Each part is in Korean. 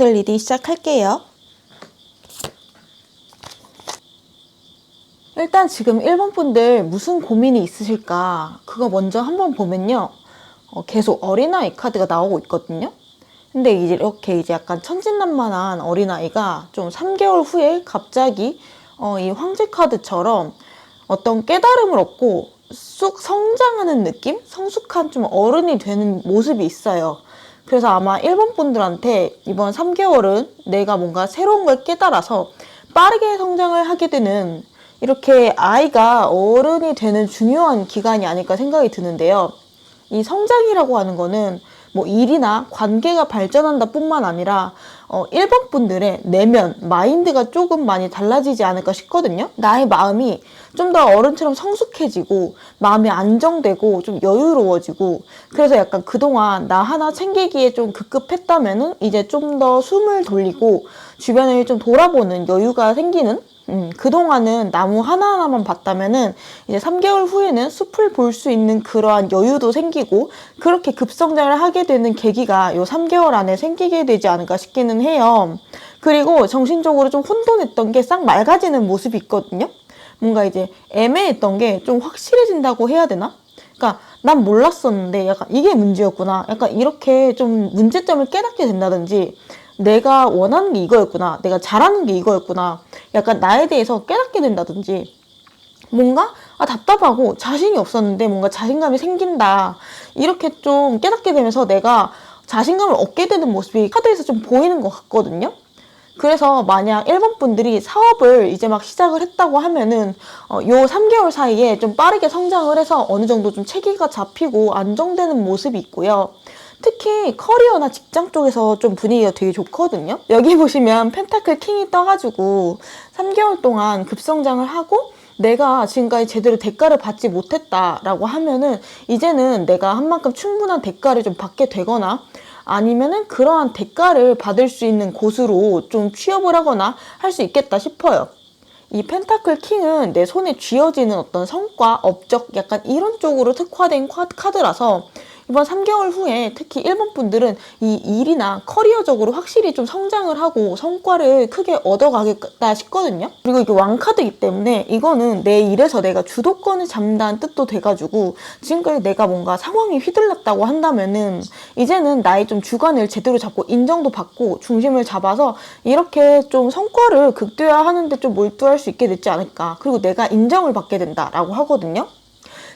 사람들 리딩 시작할게요. 일단 지금 1번 분들 무슨 고민이 있으실까? 그거 먼저 한번 보면요. 계속 어린아이 카드가 나오고 있거든요. 근데 이렇게 약간 천진난만한 어린아이가 좀 3개월 후에 갑자기 이 황제 카드처럼 어떤 깨달음을 얻고 쑥 성장하는 느낌? 성숙한 좀 어른이 되는 모습이 있어요. 그래서 아마 1번 분들한테 이번 3개월은 내가 뭔가 새로운 걸 깨달아서 빠르게 성장을 하게 되는, 이렇게 아이가 어른이 되는 중요한 기간이 아닐까 생각이 드는데요. 이 성장이라고 하는 거는 뭐 일이나 관계가 발전한다 뿐만 아니라 1번 분들의 내면, 마인드가 조금 많이 달라지지 않을까 싶거든요. 나의 마음이 좀 더 어른처럼 성숙해지고 마음이 안정되고 좀 여유로워지고, 그래서 약간 그동안 나 하나 챙기기에 좀 급급했다면은 이제 좀 더 숨을 돌리고 주변을 좀 돌아보는 여유가 생기는, 그동안은 나무 하나하나만 봤다면은 이제 3개월 후에는 숲을 볼 수 있는 그러한 여유도 생기고, 그렇게 급성장을 하게 되는 계기가 요 3개월 안에 생기게 되지 않을까 싶기는 해요. 그리고 정신적으로 좀 혼돈했던 게 싹 맑아지는 모습이 있거든요. 뭔가 이제 애매했던 게 좀 확실해진다고 해야 되나? 그러니까 난 몰랐었는데 약간 이게 문제였구나, 약간 이렇게 좀 문제점을 깨닫게 된다든지, 내가 원하는 게 이거였구나, 내가 잘하는 게 이거였구나, 약간 나에 대해서 깨닫게 된다든지, 뭔가 답답하고 자신이 없었는데 뭔가 자신감이 생긴다, 이렇게 좀 깨닫게 되면서 내가 자신감을 얻게 되는 모습이 카드에서 좀 보이는 것 같거든요. 그래서 만약 1번 분들이 사업을 이제 막 시작을 했다고 하면은 요 3개월 사이에 좀 빠르게 성장을 해서 어느 정도 좀 체계가 잡히고 안정되는 모습이 있고요. 특히 커리어나 직장 쪽에서 좀 분위기가 되게 좋거든요. 여기 보시면 펜타클 킹이 떠가지고 3개월 동안 급성장을 하고 내가 지금까지 제대로 대가를 받지 못했다라고 하면은 이제는 내가 한 만큼 충분한 대가를 좀 받게 되거나, 아니면은 그러한 대가를 받을 수 있는 곳으로 좀 취업을 하거나 할 수 있겠다 싶어요. 이 펜타클 킹은 내 손에 쥐어지는 어떤 성과, 업적, 약간 이런 쪽으로 특화된 카드라서 이번 3개월 후에 특히 1번 분들은 이 일이나 커리어적으로 확실히 좀 성장을 하고 성과를 크게 얻어가겠다 싶거든요. 그리고 이게 왕카드이기 때문에 이거는 내 일에서 내가 주도권을 잡는다는 뜻도 돼가지고, 지금까지 내가 뭔가 상황이 휘둘렀다고 한다면은 이제는 나의 좀 주관을 제대로 잡고 인정도 받고 중심을 잡아서 이렇게 좀 성과를 극대화하는데 좀 몰두할 수 있게 됐지 않을까. 그리고 내가 인정을 받게 된다라고 하거든요.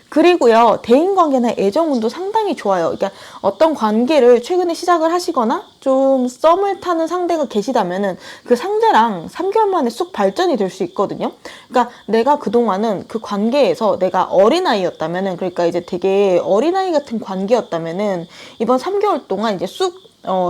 그리고요, 대인관계나 애정운도 상당히 좋아요. 그러니까 어떤 관계를 최근에 시작을 하시거나 좀 썸을 타는 상대가 계시다면은 그 상대랑 3개월 만에 쑥 발전이 될 수 있거든요. 그러니까 내가 그동안은 그 관계에서 내가 어린아이였다면은, 그러니까 이제 되게 어린아이 같은 관계였다면은 이번 3개월 동안 이제 쑥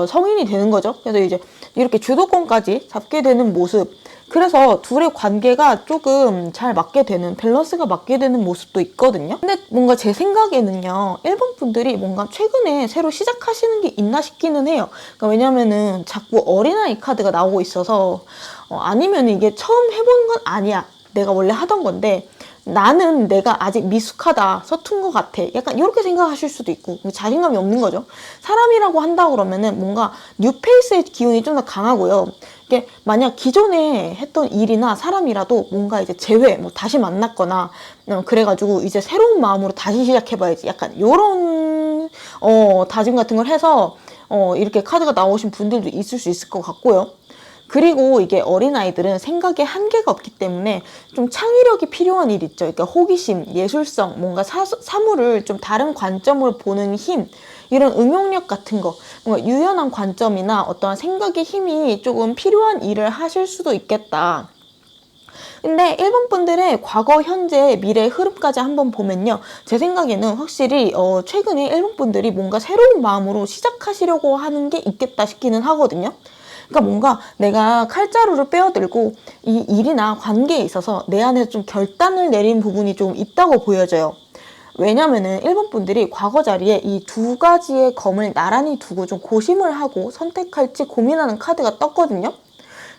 성인이 되는 거죠. 그래서 이제 이렇게 주도권까지 잡게 되는 모습. 그래서 둘의 관계가 조금 잘 맞게 되는, 밸런스가 맞게 되는 모습도 있거든요. 근데 뭔가 제 생각에는요, 1번 분들이 뭔가 최근에 새로 시작하시는 게 있나 싶기는 해요. 그러니까 왜냐면은 자꾸 어린아이 카드가 나오고 있어서, 아니면 이게 처음 해보는 건 아니야, 내가 원래 하던 건데 나는 내가 아직 미숙하다, 서툰 것 같아, 약간 이렇게 생각하실 수도 있고, 자신감이 없는 거죠. 사람이라고 한다 그러면은 뭔가 뉴페이스의 기운이 좀 더 강하고요. 이게 만약 기존에 했던 일이나 사람이라도 뭔가 이제 재회, 뭐 다시 만났거나 그래가지고 이제 새로운 마음으로 다시 시작해봐야지, 약간 요런 다짐 같은 걸 해서 이렇게 카드가 나오신 분들도 있을 수 있을 것 같고요. 그리고 이게 어린아이들은 생각에 한계가 없기 때문에 좀 창의력이 필요한 일 있죠. 그러니까 호기심, 예술성, 뭔가 사물을 좀 다른 관점으로 보는 힘, 이런 응용력 같은 거, 뭔가 유연한 관점이나 어떠한 생각의 힘이 조금 필요한 일을 하실 수도 있겠다. 근데 1번 분들의 과거, 현재, 미래 흐름까지 한번 보면요, 제 생각에는 확실히 최근에 1번 분들이 뭔가 새로운 마음으로 시작하시려고 하는 게 있겠다 싶기는 하거든요. 그러니까 뭔가 내가 칼자루를 빼어들고 이 일이나 관계에 있어서 내 안에서 좀 결단을 내린 부분이 좀 있다고 보여져요. 왜냐면은 1번 분들이 과거 자리에 이 두 가지의 검을 나란히 두고 좀 고심을 하고 선택할지 고민하는 카드가 떴거든요.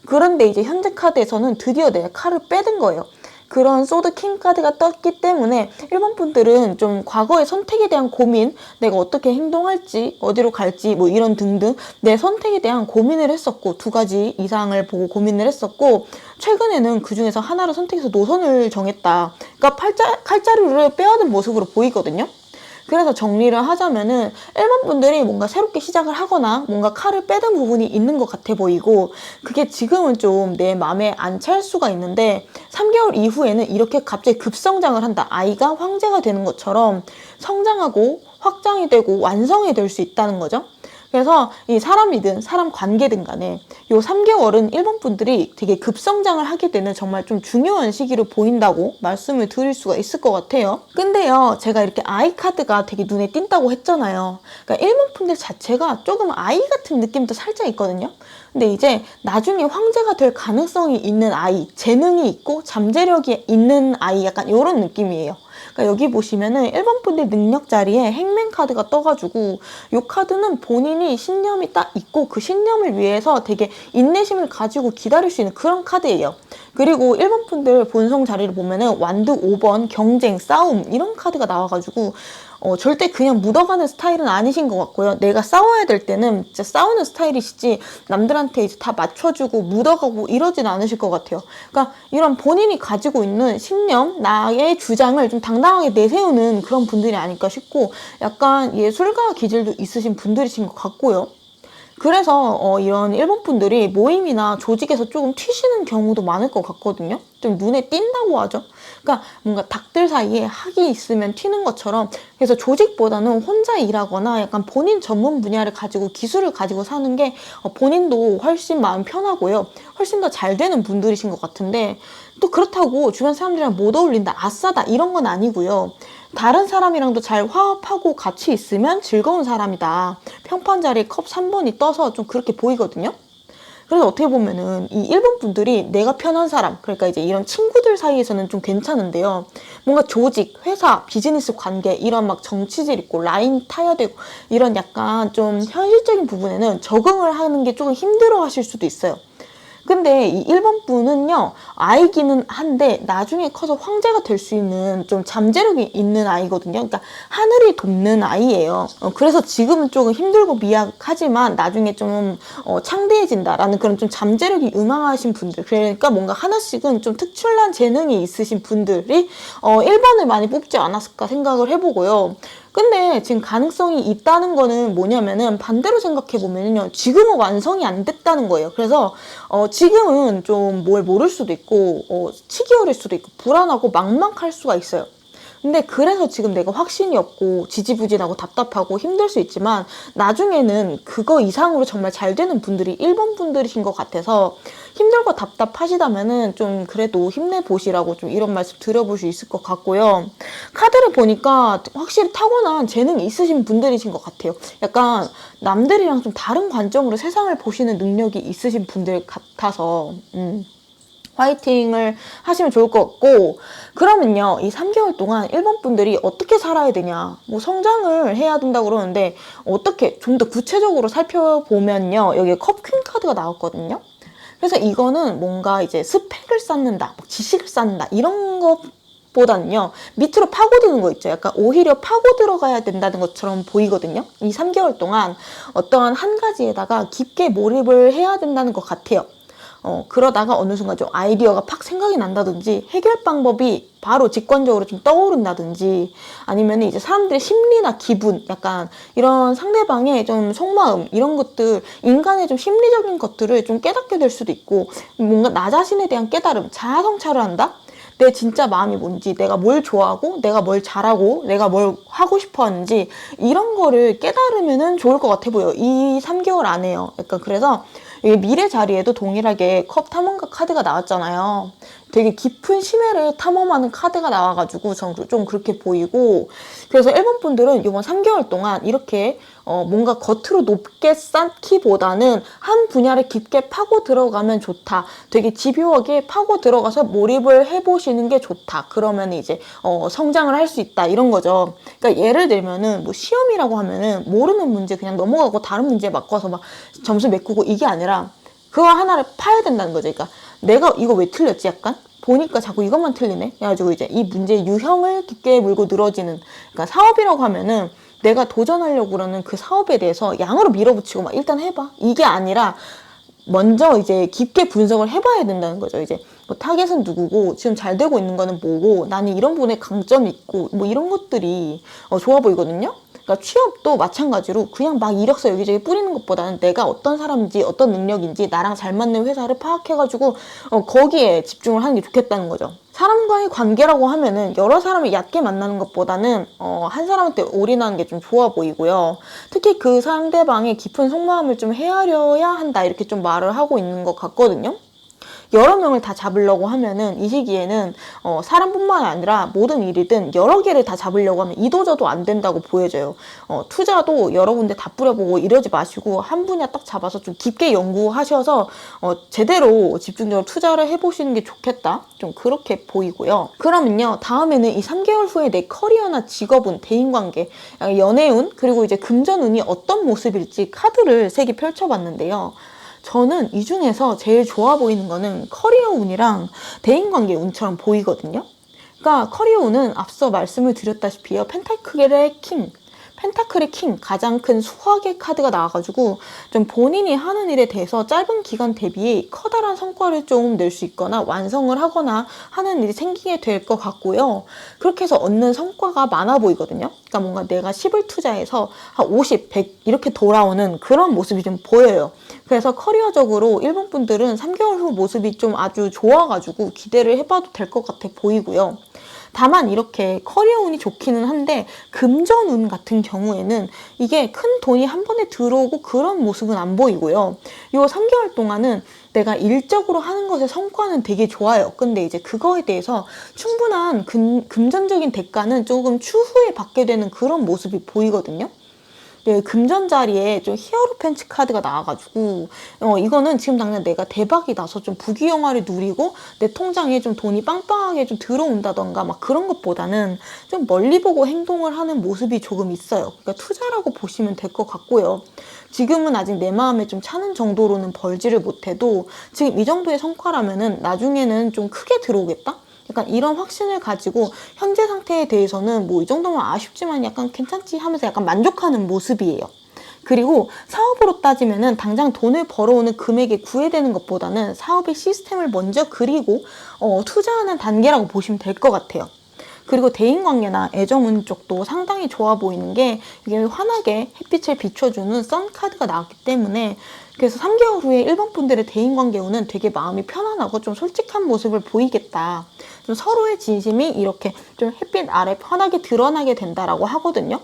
그런데 이제 현재 카드에서는 드디어 내가 칼을 빼든 거예요. 그런 소드 킹 카드가 떴기 때문에 1번 분들은 좀 과거의 선택에 대한 고민, 내가 어떻게 행동할지, 어디로 갈지 뭐 이런 등등 내 선택에 대한 고민을 했었고, 두 가지 이상을 보고 고민을 했었고, 최근에는 그 중에서 하나를 선택해서 노선을 정했다. 그러니까 칼자루를 빼앗은 모습으로 보이거든요. 그래서 정리를 하자면은 1번 분들이 뭔가 새롭게 시작을 하거나 뭔가 칼을 빼든 부분이 있는 것 같아 보이고, 그게 지금은 좀 내 마음에 안 찰 수가 있는데 3개월 이후에는 이렇게 갑자기 급성장을 한다. 아이가 황제가 되는 것처럼 성장하고 확장이 되고 완성이 될 수 있다는 거죠. 그래서 이 사람이든 사람 관계든 간에 요 3개월은 1번 분들이 되게 급성장을 하게 되는 정말 좀 중요한 시기로 보인다고 말씀을 드릴 수가 있을 것 같아요. 근데요, 제가 이렇게 아이 카드가 되게 눈에 띈다고 했잖아요. 그러니까 1번 분들 자체가 조금 아이 같은 느낌도 살짝 있거든요. 근데 이제 나중에 황제가 될 가능성이 있는 아이, 재능이 있고 잠재력이 있는 아이, 약간 이런 느낌이에요. 그러니까 여기 보시면은 1번 분들 능력 자리에 행맨 카드가 떠가지고, 이 카드는 본인이 신념이 딱 있고 그 신념을 위해서 되게 인내심을 가지고 기다릴 수 있는 그런 카드예요. 그리고 1번 분들 본성 자리를 보면은 완드 5번 경쟁, 싸움 이런 카드가 나와가지고 절대 그냥 묻어가는 스타일은 아니신 것 같고요. 내가 싸워야 될 때는 진짜 싸우는 스타일이시지 남들한테 이제 다 맞춰주고 묻어가고 이러진 않으실 것 같아요. 그러니까 이런 본인이 가지고 있는 신념, 나의 주장을 좀 당당하게 내세우는 그런 분들이 아닐까 싶고, 약간 예술가 기질도 있으신 분들이신 것 같고요. 그래서 이런 1번 분들이 모임이나 조직에서 조금 튀시는 경우도 많을 것 같거든요. 좀 눈에 띈다고 하죠. 그러니까 뭔가 닭들 사이에 학이 있으면 튀는 것처럼, 그래서 조직보다는 혼자 일하거나 약간 본인 전문 분야를 가지고 기술을 가지고 사는 게 본인도 훨씬 마음 편하고요. 훨씬 더 잘 되는 분들이신 것 같은데, 또 그렇다고 주변 사람들이랑 못 어울린다, 아싸다 이런 건 아니고요. 다른 사람이랑도 잘 화합하고 같이 있으면 즐거운 사람이다. 평판 자리에 컵 3번이 떠서 좀 그렇게 보이거든요. 그래서 어떻게 보면은 이 1번 분들이 내가 편한 사람, 그러니까 이제 이런 친구들 사이에서는 좀 괜찮은데요. 뭔가 조직, 회사, 비즈니스 관계, 이런 막 정치질 있고 라인 타야 되고 이런 약간 좀 현실적인 부분에는 적응을 하는 게 조금 힘들어 하실 수도 있어요. 근데 이 1번 분은요, 아이기는 한데 나중에 커서 황제가 될 수 있는 좀 잠재력이 있는 아이거든요. 그러니까 하늘이 돕는 아이예요. 그래서 지금은 조금 힘들고 미약하지만 나중에 좀 창대해진다라는 그런 좀 잠재력이 음망하신 분들, 그러니까 뭔가 하나씩은 좀 특출난 재능이 있으신 분들이 1번을 많이 뽑지 않았을까 생각을 해보고요. 근데 지금 가능성이 있다는 거는 뭐냐면은, 반대로 생각해 보면요, 지금은 완성이 안 됐다는 거예요. 그래서 지금은 좀 뭘 모를 수도 있고 치기 어릴 수도 있고 불안하고 막막할 수가 있어요. 근데 그래서 지금 내가 확신이 없고 지지부진하고 답답하고 힘들 수 있지만, 나중에는 그거 이상으로 정말 잘 되는 분들이 1번 분들이신 것 같아서, 힘들고 답답하시다면은 좀 그래도 힘내보시라고 좀 이런 말씀 드려볼 수 있을 것 같고요. 카드를 보니까 확실히 타고난 재능이 있으신 분들이신 것 같아요. 약간 남들이랑 좀 다른 관점으로 세상을 보시는 능력이 있으신 분들 같아서 화이팅을 하시면 좋을 것 같고, 그러면요, 이 3개월 동안 1번 분들이 어떻게 살아야 되냐, 뭐 성장을 해야 된다고 그러는데 어떻게 좀 더 구체적으로 살펴보면요, 여기에 컵퀸 카드가 나왔거든요. 그래서 이거는 뭔가 이제 스펙을 쌓는다, 지식을 쌓는다 이런 것보다는요, 밑으로 파고드는 거 있죠. 약간 오히려 파고 들어가야 된다는 것처럼 보이거든요. 이 3개월 동안 어떠한 한 가지에다가 깊게 몰입을 해야 된다는 것 같아요. 그러다가 어느 순간 좀 아이디어가 팍 생각이 난다든지, 해결 방법이 바로 직관적으로 좀 떠오른다든지, 아니면 이제 사람들의 심리나 기분, 약간 이런 상대방의 좀 속마음, 이런 것들, 인간의 좀 심리적인 것들을 좀 깨닫게 될 수도 있고, 뭔가 나 자신에 대한 깨달음, 자아 성찰을 한다? 내 진짜 마음이 뭔지, 내가 뭘 좋아하고, 내가 뭘 잘하고, 내가 뭘 하고 싶어 하는지, 이런 거를 깨달으면 좋을 것 같아 보여. 이 3개월 안에요. 약간 그래서 미래 자리에도 동일하게 컵 탐험가 카드가 나왔잖아요. 되게 깊은 심해를 탐험하는 카드가 나와가지고 전 좀 그렇게 보이고, 그래서 1번 분들은 이번 3개월 동안 이렇게 뭔가 겉으로 높게 쌓기보다는 한 분야를 깊게 파고 들어가면 좋다. 되게 집요하게 파고 들어가서 몰입을 해보시는 게 좋다. 그러면 이제 성장을 할 수 있다, 이런 거죠. 그러니까 예를 들면은 뭐 시험이라고 하면은 모르는 문제 그냥 넘어가고 다른 문제에 바꿔서 막 점수 메꾸고 이게 아니라 그거 하나를 파야 된다는 거죠. 그러니까 내가 이거 왜 틀렸지? 약간 보니까 자꾸 이것만 틀리네. 그래가지고 이제 이 문제의 유형을 깊게 물고 늘어지는, 그러니까 사업이라고 하면은 내가 도전하려고 그러는 그 사업에 대해서 양으로 밀어붙이고 막 일단 해봐, 이게 아니라 먼저 이제 깊게 분석을 해봐야 된다는 거죠. 이제 뭐 타겟은 누구고 지금 잘 되고 있는 거는 뭐고 나는 이런 부분에 강점이 있고 뭐 이런 것들이 좋아 보이거든요. 그러니까 취업도 마찬가지로 그냥 막 이력서 여기저기 뿌리는 것보다는 내가 어떤 사람인지 어떤 능력인지 나랑 잘 맞는 회사를 파악해가지고 거기에 집중을 하는 게 좋겠다는 거죠. 사람과의 관계라고 하면은 여러 사람을 얕게 만나는 것보다는 한 사람한테 올인하는 게 좀 좋아 보이고요. 특히 그 상대방의 깊은 속마음을 좀 헤아려야 한다, 이렇게 좀 말을 하고 있는 것 같거든요. 여러 명을 다 잡으려고 하면은 이 시기에는 사람뿐만 아니라 모든 일이든 여러 개를 다 잡으려고 하면 이도저도 안 된다고 보여져요. 투자도 여러 군데 다 뿌려보고 이러지 마시고 한 분야 딱 잡아서 좀 깊게 연구하셔서 제대로 집중적으로 투자를 해보시는 게 좋겠다, 좀 그렇게 보이고요. 그러면요, 다음에는 이 3개월 후에 내 커리어나 직업운, 대인관계, 연애운, 그리고 이제 금전운이 어떤 모습일지 카드를 3개 펼쳐봤는데요. 저는 이 중에서 제일 좋아 보이는 거는 커리어 운이랑 대인관계 운처럼 보이거든요. 그러니까 커리어 운은 앞서 말씀을 드렸다시피요, 펜타클의 킹, 가장 큰 수학의 카드가 나와가지고 좀 본인이 하는 일에 대해서 짧은 기간 대비에 커다란 성과를 좀 낼 수 있거나 완성을 하거나 하는 일이 생기게 될 것 같고요. 그렇게 해서 얻는 성과가 많아 보이거든요. 그러니까 뭔가 내가 10을 투자해서 한 50, 100 이렇게 돌아오는 그런 모습이 좀 보여요. 그래서 커리어적으로 일본 분들은 3개월 후 모습이 좀 아주 좋아가지고 기대를 해봐도 될 것 같아 보이고요. 다만 이렇게 커리어 운이 좋기는 한데 금전 운 같은 경우에는 이게 큰 돈이 한 번에 들어오고 그런 모습은 안 보이고요. 요 3개월 동안은 내가 일적으로 하는 것의 성과는 되게 좋아요. 근데 이제 그거에 대해서 충분한 금전적인 대가는 조금 추후에 받게 되는 그런 모습이 보이거든요. 네, 금전 자리에 좀 히어로팬츠 카드가 나와가지고 이거는 지금 당장 내가 대박이 나서 좀 부귀영화를 누리고 내 통장에 좀 돈이 빵빵하게 좀 들어온다던가 막 그런 것보다는 좀 멀리 보고 행동을 하는 모습이 조금 있어요. 그러니까 투자라고 보시면 될 것 같고요. 지금은 아직 내 마음에 좀 차는 정도로는 벌지를 못해도 지금 이 정도의 성과라면은 나중에는 좀 크게 들어오겠다? 약간 이런 확신을 가지고 현재 상태에 대해서는 뭐 이 정도면 아쉽지만 약간 괜찮지 하면서 약간 만족하는 모습이에요. 그리고 사업으로 따지면은 당장 돈을 벌어오는 금액에 구애되는 것보다는 사업의 시스템을 먼저 그리고 투자하는 단계라고 보시면 될 것 같아요. 그리고 대인관계나 애정운 쪽도 상당히 좋아 보이는 게 이게 환하게 햇빛을 비춰주는 선 카드가 나왔기 때문에, 그래서 3개월 후에 일본 분들의 대인관계 운은 되게 마음이 편안하고 좀 솔직한 모습을 보이겠다. 좀 서로의 진심이 이렇게 좀 햇빛 아래 환하게 드러나게 된다라고 하거든요.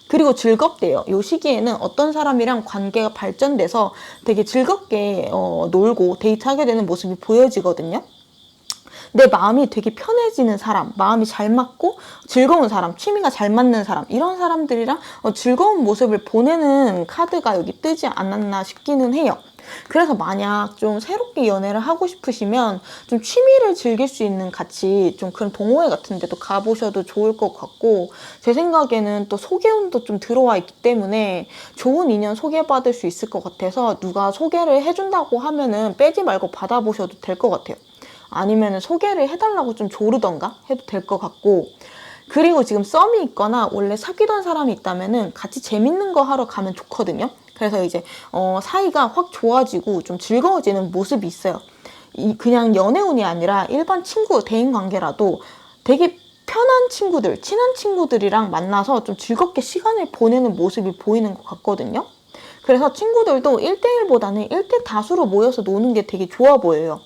그리고 즐겁대요. 이 시기에는 어떤 사람이랑 관계가 발전돼서 되게 즐겁게 놀고 데이트하게 되는 모습이 보여지거든요. 내 마음이 되게 편해지는 사람, 마음이 잘 맞고 즐거운 사람, 취미가 잘 맞는 사람, 이런 사람들이랑 즐거운 모습을 보내는 카드가 여기 뜨지 않았나 싶기는 해요. 그래서 만약 좀 새롭게 연애를 하고 싶으시면 좀 취미를 즐길 수 있는 같이 좀 그런 동호회 같은 데도 가보셔도 좋을 것 같고, 제 생각에는 또 소개운도 좀 들어와 있기 때문에 좋은 인연 소개받을 수 있을 것 같아서 누가 소개를 해준다고 하면은 빼지 말고 받아보셔도 될 것 같아요. 아니면 소개를 해달라고 좀 조르던가 해도 될 것 같고, 그리고 지금 썸이 있거나 원래 사귀던 사람이 있다면은 같이 재밌는 거 하러 가면 좋거든요. 그래서 이제 사이가 확 좋아지고 좀 즐거워지는 모습이 있어요. 그냥 연애운이 아니라 일반 친구, 대인관계라도 되게 편한 친구들, 친한 친구들이랑 만나서 좀 즐겁게 시간을 보내는 모습이 보이는 것 같거든요. 그래서 친구들도 1대1보다는 1대 다수로 모여서 노는 게 되게 좋아 보여요.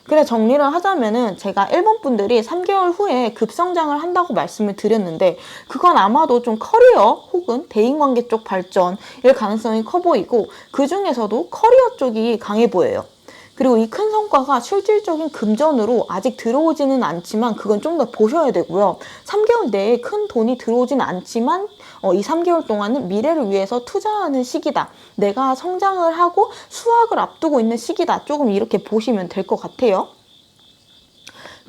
그래, 정리를 하자면은 제가 일본 분들이 3개월 후에 급성장을 한다고 말씀을 드렸는데, 그건 아마도 좀 커리어 혹은 대인관계 쪽 발전일 가능성이 커 보이고, 그 중에서도 커리어 쪽이 강해 보여요. 그리고 이 큰 성과가 실질적인 금전으로 아직 들어오지는 않지만 그건 좀 더 보셔야 되고요. 3개월 내에 큰 돈이 들어오지는 않지만 이 3개월 동안은 미래를 위해서 투자하는 시기다. 내가 성장을 하고 수확을 앞두고 있는 시기다. 조금 이렇게 보시면 될 것 같아요.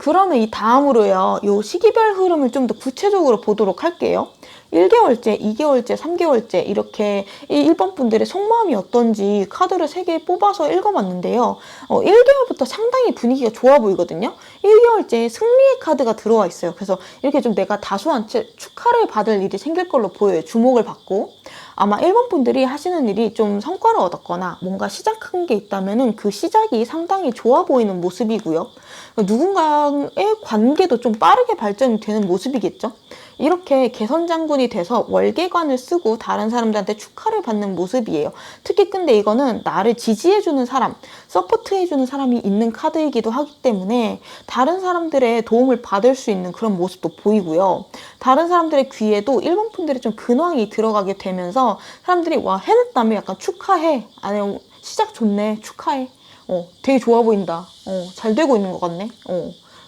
그러면 이 다음으로요, 요 시기별 흐름을 좀 더 구체적으로 보도록 할게요. 1개월째, 2개월째, 3개월째 이렇게 이 1번 분들의 속마음이 어떤지 카드를 3개 뽑아서 읽어봤는데요. 1개월부터 상당히 분위기가 좋아 보이거든요. 1개월째 승리의 카드가 들어와 있어요. 그래서 이렇게 좀 내가 다수한 축하를 받을 일이 생길 걸로 보여요. 주목을 받고. 아마 1번 분들이 하시는 일이 좀 성과를 얻었거나 뭔가 시작한 게 있다면은 그 시작이 상당히 좋아 보이는 모습이고요. 누군가의 관계도 좀 빠르게 발전이 되는 모습이겠죠. 이렇게 개선장군이 돼서 월계관을 쓰고 다른 사람들한테 축하를 받는 모습이에요. 특히 근데 이거는 나를 지지해주는 사람, 서포트해주는 사람이 있는 카드이기도 하기 때문에 다른 사람들의 도움을 받을 수 있는 그런 모습도 보이고요. 다른 사람들의 귀에도 1번 분들이 좀 근황이 들어가게 되면서 사람들이 와, 해냈다며 약간 축하해. 아니, 시작 좋네. 축하해. 되게 좋아 보인다. 잘 되고 있는 것 같네.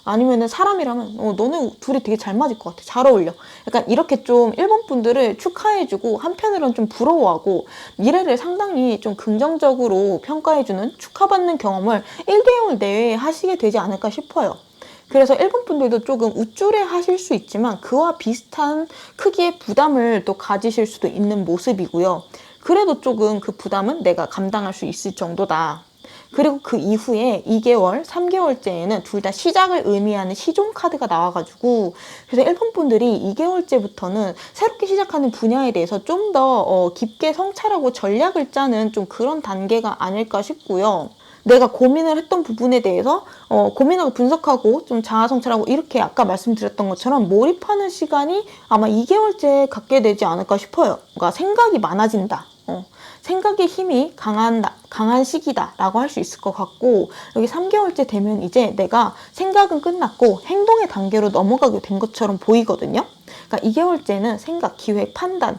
아니면은 사람이라면 너네 둘이 되게 잘 맞을 것 같아. 잘 어울려. 약간 이렇게 좀 1번 분들을 축하해주고 한편으로는 좀 부러워하고 미래를 상당히 좀 긍정적으로 평가해주는 축하받는 경험을 1개월 내에 하시게 되지 않을까 싶어요. 그래서 1번 분들도 조금 우쭐해 하실 수 있지만 그와 비슷한 크기의 부담을 또 가지실 수도 있는 모습이고요. 그래도 조금 그 부담은 내가 감당할 수 있을 정도다. 그리고 그 이후에 2개월, 3개월째에는 둘 다 시작을 의미하는 시종 카드가 나와가지고 그래서 1번 분들이 2개월째부터는 새롭게 시작하는 분야에 대해서 좀 더 깊게 성찰하고 전략을 짜는 좀 그런 단계가 아닐까 싶고요. 내가 고민을 했던 부분에 대해서 고민하고 분석하고 좀 자아 성찰하고 이렇게 아까 말씀드렸던 것처럼 몰입하는 시간이 아마 2개월째 갖게 되지 않을까 싶어요. 그러니까 생각이 많아진다. 생각의 힘이 강한 시기다라고 할 수 있을 것 같고 여기 3개월째 되면 이제 내가 생각은 끝났고 행동의 단계로 넘어가게 된 것처럼 보이거든요. 그러니까 2개월째는 생각, 기획, 판단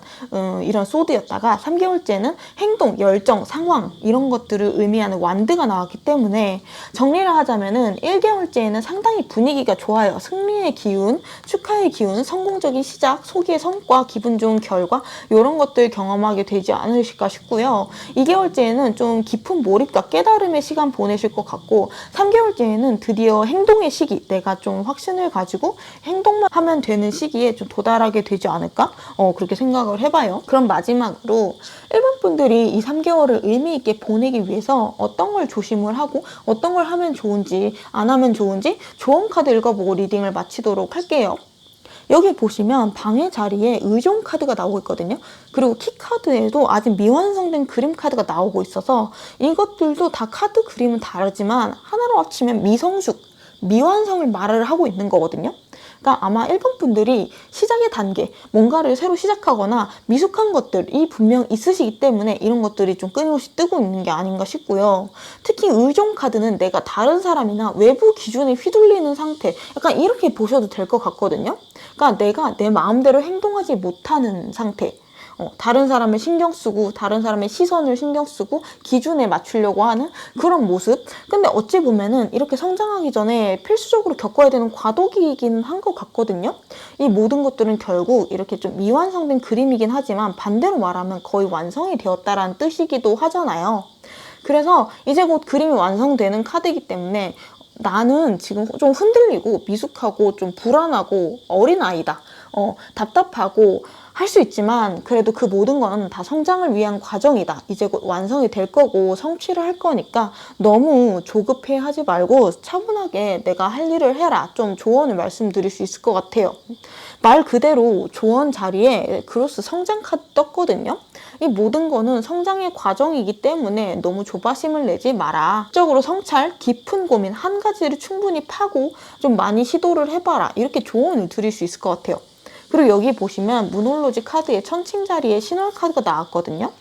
이런 소드였다가 3개월째는 행동, 열정, 상황 이런 것들을 의미하는 완드가 나왔기 때문에 정리를 하자면은 1개월째에는 상당히 분위기가 좋아요. 승리의 기운, 축하의 기운, 성공적인 시작, 소기의 성과, 기분 좋은 결과 이런 것들 경험하게 되지 않으실까 싶고요. 2개월째에는 좀 깊은 몰입과 깨달음의 시간 보내실 것 같고 3개월째에는 드디어 행동의 시기, 내가 좀 확신을 가지고 행동만 하면 되는 시기에 좀 도달하게 되지 않을까? 그렇게 생각을 해봐요. 그럼 마지막으로 1번 분들이 이 3개월을 의미 있게 보내기 위해서 어떤 걸 조심을 하고 어떤 걸 하면 좋은지 안 하면 좋은지 조언 카드 읽어보고 리딩을 마치도록 할게요. 여기 보시면 방해 자리에 의존 카드가 나오고 있거든요. 그리고 키 카드에도 아직 미완성된 그림 카드가 나오고 있어서 이것들도 다 카드 그림은 다르지만 하나로 합치면 미성숙, 미완성을 말을 하고 있는 거거든요. 그러니까 아마 1번 분들이 시작의 단계, 뭔가를 새로 시작하거나 미숙한 것들이 분명 있으시기 때문에 이런 것들이 좀 끊임없이 뜨고 있는 게 아닌가 싶고요. 특히 의존 카드는 내가 다른 사람이나 외부 기준에 휘둘리는 상태, 약간 이렇게 보셔도 될 것 같거든요. 그러니까 내가 내 마음대로 행동하지 못하는 상태. 다른 사람을 신경 쓰고 다른 사람의 시선을 신경 쓰고 기준에 맞추려고 하는 그런 모습. 근데 어찌 보면은 이렇게 성장하기 전에 필수적으로 겪어야 되는 과도기이긴 한 것 같거든요. 이 모든 것들은 결국 이렇게 좀 미완성된 그림이긴 하지만 반대로 말하면 거의 완성이 되었다라는 뜻이기도 하잖아요. 그래서 이제 곧 그림이 완성되는 카드이기 때문에 나는 지금 좀 흔들리고 미숙하고 좀 불안하고 어린아이다. 답답하고 할 수 있지만 그래도 그 모든 건 다 성장을 위한 과정이다. 이제 곧 완성이 될 거고 성취를 할 거니까 너무 조급해 하지 말고 차분하게 내가 할 일을 해라. 좀 조언을 말씀드릴 수 있을 것 같아요. 말 그대로 조언 자리에 크로스 성장 카드 떴거든요. 이 모든 거는 성장의 과정이기 때문에 너무 조바심을 내지 마라. 적으로 성찰, 깊은 고민 한 가지를 충분히 파고 좀 많이 시도를 해봐라. 이렇게 조언을 드릴 수 있을 것 같아요. 그리고 여기 보시면 문홀로지 카드의 천칭 자리에 신월 카드가 나왔거든요.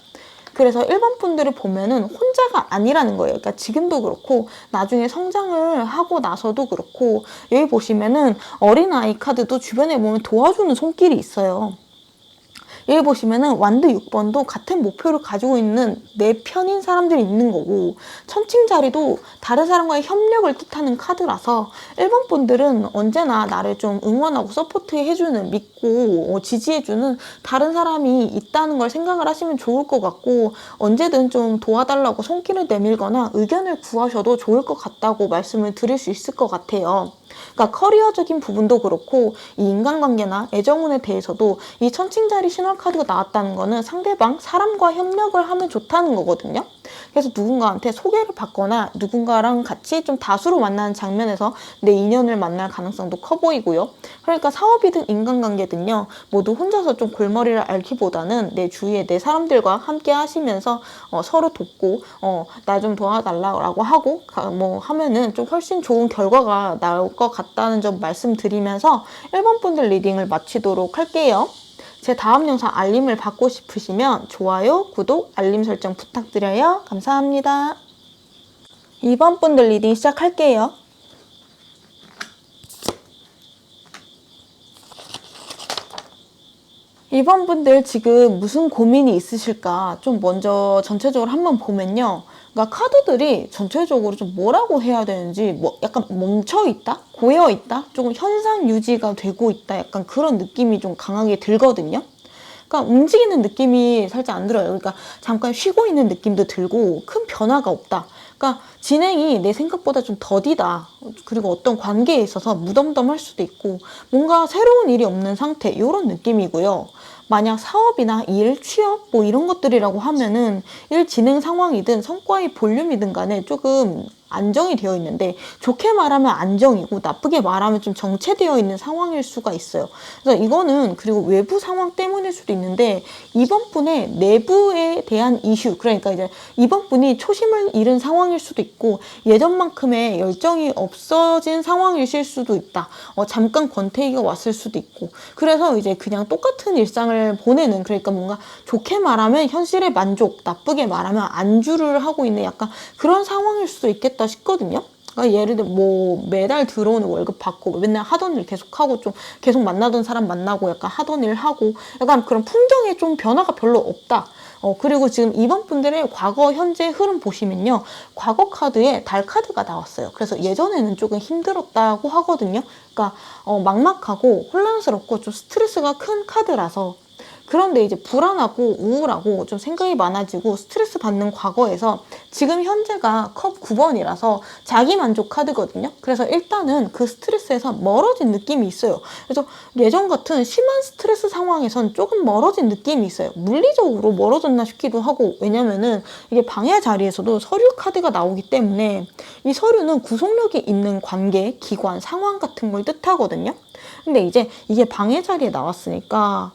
그래서 1번 분들을 보면은 혼자가 아니라는 거예요. 그러니까 지금도 그렇고 나중에 성장을 하고 나서도 그렇고 여기 보시면은 어린아이 카드도 주변에 보면 도와주는 손길이 있어요. 여기 보시면은 완드 6번도 같은 목표를 가지고 있는 내 편인 사람들이 있는 거고 천칭 자리도 다른 사람과의 협력을 뜻하는 카드라서 1번 분들은 언제나 나를 좀 응원하고 서포트해주는 믿고 믿고 지지해주는 다른 사람이 있다는 걸 생각을 하시면 좋을 것 같고, 언제든 좀 도와달라고 손길을 내밀거나 의견을 구하셔도 좋을 것 같다고 말씀을 드릴 수 있을 것 같아요. 그러니까 커리어적인 부분도 그렇고 이 인간관계나 애정운에 대해서도 이 천칭자리 신월 카드가 나왔다는 거는 상대방 사람과 협력을 하면 좋다는 거거든요. 그래서 누군가한테 소개를 받거나 누군가랑 같이 좀 다수로 만나는 장면에서 내 인연을 만날 가능성도 커 보이고요. 그러니까 사업이든 인간관계든요, 모두 혼자서 좀 골머리를 앓기보다는 내 주위에 내 사람들과 함께 하시면서 서로 돕고 나 좀 도와달라고 하고 뭐 하면은 좀 훨씬 좋은 결과가 나올 것 같다는 점 말씀드리면서 1번 분들 리딩을 마치도록 할게요. 제 다음 영상 알림을 받고 싶으시면 좋아요, 구독, 알림 설정 부탁드려요. 감사합니다. 2번 분들 리딩 시작할게요. 2번 분들 지금 무슨 고민이 있으실까? 좀 먼저 전체적으로 한번 보면요. 그러니까 카드들이 전체적으로 좀 뭐라고 해야 되는지, 뭐 약간 멈춰 있다? 고여 있다? 조금 현상 유지가 되고 있다? 약간 그런 느낌이 좀 강하게 들거든요. 그러니까 움직이는 느낌이 살짝 안 들어요. 그러니까 잠깐 쉬고 있는 느낌도 들고 큰 변화가 없다. 그러니까 진행이 내 생각보다 좀 더디다. 그리고 어떤 관계에 있어서 무덤덤할 수도 있고 뭔가 새로운 일이 없는 상태, 이런 느낌이고요. 만약 사업이나 일, 취업 뭐 이런 것들이라고 하면은 일 진행 상황이든 성과의 볼륨이든 간에 조금 안정이 되어 있는데, 좋게 말하면 안정이고 나쁘게 말하면 좀 정체되어 있는 상황일 수가 있어요. 그래서 이거는 그리고 외부 상황 때문일 수도 있는데, 이번 분의 내부에 대한 이슈, 그러니까 이제 이번 분이 초심을 잃은 상황일 수도 있고 예전만큼의 열정이 없어진 상황이실 수도 있다. 잠깐 권태기가 왔을 수도 있고, 그래서 이제 그냥 똑같은 일상을 보내는, 그러니까 뭔가 좋게 말하면 현실의 만족, 나쁘게 말하면 안주를 하고 있는 약간 그런 상황일 수도 있겠다 싶거든요. 그러니까 예를 들어 뭐 매달 들어오는 월급 받고 맨날 하던 일 계속하고 좀 계속 만나던 사람 만나고 약간 하던 일 하고 약간 그런 풍경에 좀 변화가 별로 없다. 그리고 지금 이번 분들의 과거 현재 흐름 보시면요, 과거 카드에 달 카드가 나왔어요. 그래서 예전에는 조금 힘들었다고 하거든요. 그러니까 막막하고 혼란스럽고 좀 스트레스가 큰 카드라서, 그런데 이제 불안하고 우울하고 좀 생각이 많아지고 스트레스 받는 과거에서 지금 현재가 컵 9번이라서 자기 만족 카드거든요. 그래서 일단은 그 스트레스에서 멀어진 느낌이 있어요. 그래서 예전 같은 심한 스트레스 상황에선 조금 멀어진 느낌이 있어요. 물리적으로 멀어졌나 싶기도 하고, 왜냐면은 이게 방해 자리에서도 서류 카드가 나오기 때문에 이 서류는 구속력이 있는 관계, 기관, 상황 같은 걸 뜻하거든요. 근데 이제 이게 방해 자리에 나왔으니까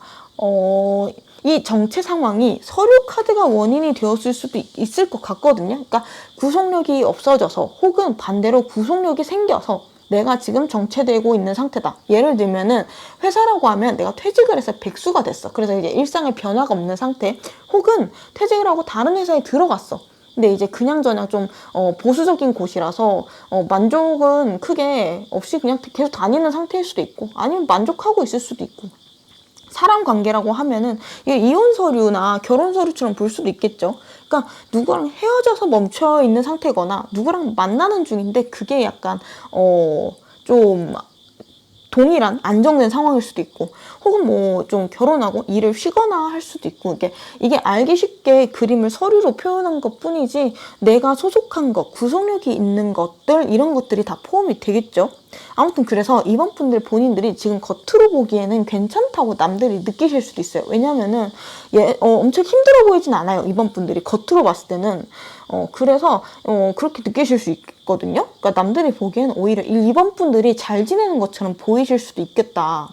이 정체 상황이 서류 카드가 원인이 되었을 수도 있을 것 같거든요. 그러니까 구속력이 없어져서 혹은 반대로 구속력이 생겨서 내가 지금 정체되고 있는 상태다. 예를 들면은 회사라고 하면 내가 퇴직을 해서 백수가 됐어. 그래서 이제 일상에 변화가 없는 상태, 혹은 퇴직을 하고 다른 회사에 들어갔어. 근데 이제 그냥저냥 좀 보수적인 곳이라서 만족은 크게 없이 그냥 계속 다니는 상태일 수도 있고, 아니면 만족하고 있을 수도 있고. 사람 관계라고 하면은 이게 이혼 서류나 결혼 서류처럼 볼 수도 있겠죠. 그러니까 누구랑 헤어져서 멈춰 있는 상태거나 누구랑 만나는 중인데 그게 약간 좀 동일한 안정된 상황일 수도 있고, 혹은 뭐 좀 결혼하고 일을 쉬거나 할 수도 있고, 이게 알기 쉽게 그림을 서류로 표현한 것 뿐이지 내가 소속한 것, 구속력이 있는 것들, 이런 것들이 다 포함이 되겠죠. 아무튼 그래서 이번 분들 본인들이 지금 겉으로 보기에는 괜찮다고 남들이 느끼실 수도 있어요. 왜냐면은 엄청 힘들어 보이진 않아요. 이번 분들이 겉으로 봤을 때는. 그래서 그렇게 느끼실 수 있거든요. 그러니까 남들이 보기에는 오히려 이번 분들이 잘 지내는 것처럼 보이실 수도 있겠다.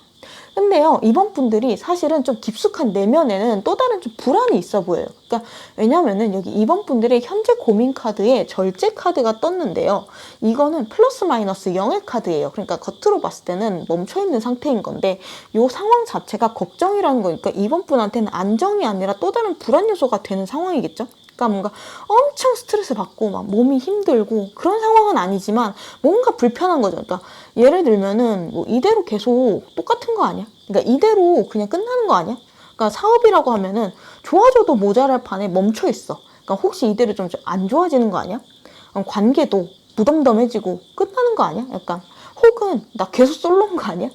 근데요, 이번 분들이 사실은 좀 깊숙한 내면에는 또 다른 좀 불안이 있어 보여요. 그러니까 왜냐면은 여기 이번 분들의 현재 고민 카드에 절제 카드가 떴는데요. 이거는 플러스 마이너스 0의 카드예요. 그러니까 겉으로 봤을 때는 멈춰있는 상태인 건데 이 상황 자체가 걱정이라는 거니까 이번 분한테는 안정이 아니라 또 다른 불안 요소가 되는 상황이겠죠. 그러니까 뭔가 엄청 스트레스 받고 막 몸이 힘들고 그런 상황은 아니지만 뭔가 불편한 거죠. 그러니까 예를 들면은 뭐 이대로 계속 똑같은 거 아니야? 그러니까 이대로 그냥 끝나는 거 아니야? 그러니까 사업이라고 하면은 좋아져도 모자랄 판에 멈춰 있어. 그러니까 혹시 이대로 좀 안 좋아지는 거 아니야? 관계도 무덤덤해지고 끝나는 거 아니야? 약간 혹은 나 계속 솔로인 거 아니야?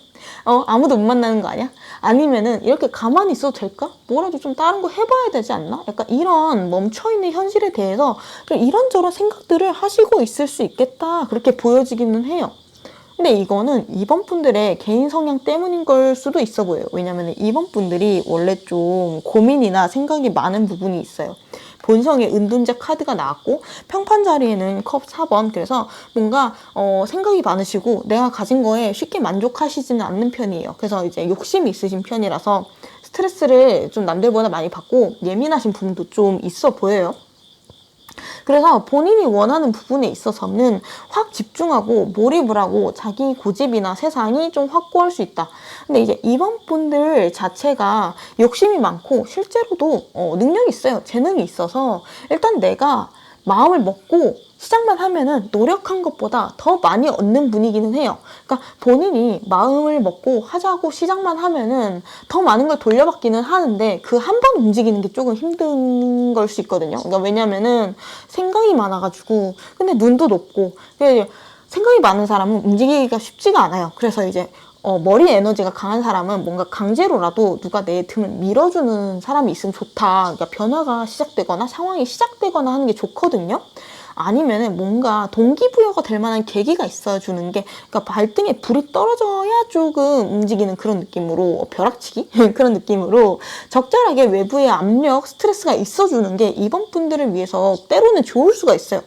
아무도 못 만나는 거 아니야? 아니면은 이렇게 가만히 있어도 될까? 뭐라도 좀 다른 거 해봐야 되지 않나? 약간 이런 멈춰있는 현실에 대해서 좀 이런저런 생각들을 하시고 있을 수 있겠다. 그렇게 보여지기는 해요. 근데 이거는 2번 분들의 개인 성향 때문인 걸 수도 있어 보여요. 왜냐면 2번 분들이 원래 좀 고민이나 생각이 많은 부분이 있어요. 본성의 은둔자 카드가 나왔고 평판 자리에는 컵 4번. 그래서 뭔가 생각이 많으시고 내가 가진 거에 쉽게 만족하시지는 않는 편이에요. 그래서 이제 욕심이 있으신 편이라서 스트레스를 좀 남들보다 많이 받고 예민하신 부분도 좀 있어 보여요. 그래서 본인이 원하는 부분에 있어서는 확 집중하고 몰입을 하고 자기 고집이나 세상이 좀 확고할 수 있다. 근데 이제 이번 분들 자체가 욕심이 많고 실제로도 능력이 있어요. 재능이 있어서 일단 내가 마음을 먹고 시작만 하면은 노력한 것보다 더 많이 얻는 분이기는 해요. 그러니까 본인이 마음을 먹고 하자고 시작만 하면은 더 많은 걸 돌려받기는 하는데 그 한 번 움직이는 게 조금 힘든 걸 수 있거든요. 그러니까 왜냐면은 생각이 많아가지고 근데 눈도 높고 생각이 많은 사람은 움직이기가 쉽지가 않아요. 그래서 이제 머리 에너지가 강한 사람은 뭔가 강제로라도 누가 내 등을 밀어주는 사람이 있으면 좋다. 그러니까 변화가 시작되거나 상황이 시작되거나 하는 게 좋거든요. 아니면은 뭔가 동기부여가 될 만한 계기가 있어주는 게, 그러니까 발등에 불이 떨어져야 조금 움직이는 그런 느낌으로, 벼락치기? 그런 느낌으로 적절하게 외부의 압력, 스트레스가 있어주는 게 이번 분들을 위해서 때로는 좋을 수가 있어요.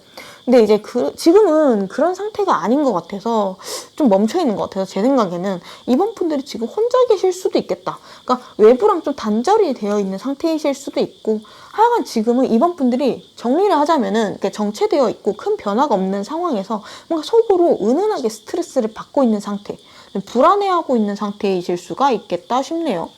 근데 이제 지금은 그런 상태가 아닌 것 같아서 좀 멈춰 있는 것 같아서 제 생각에는 이번 분들이 지금 혼자 계실 수도 있겠다. 그러니까 외부랑 좀 단절이 되어 있는 상태이실 수도 있고 하여간 지금은 이번 분들이 정리를 하자면은 정체되어 있고 큰 변화가 없는 상황에서 뭔가 속으로 은은하게 스트레스를 받고 있는 상태, 불안해하고 있는 상태이실 수가 있겠다 싶네요.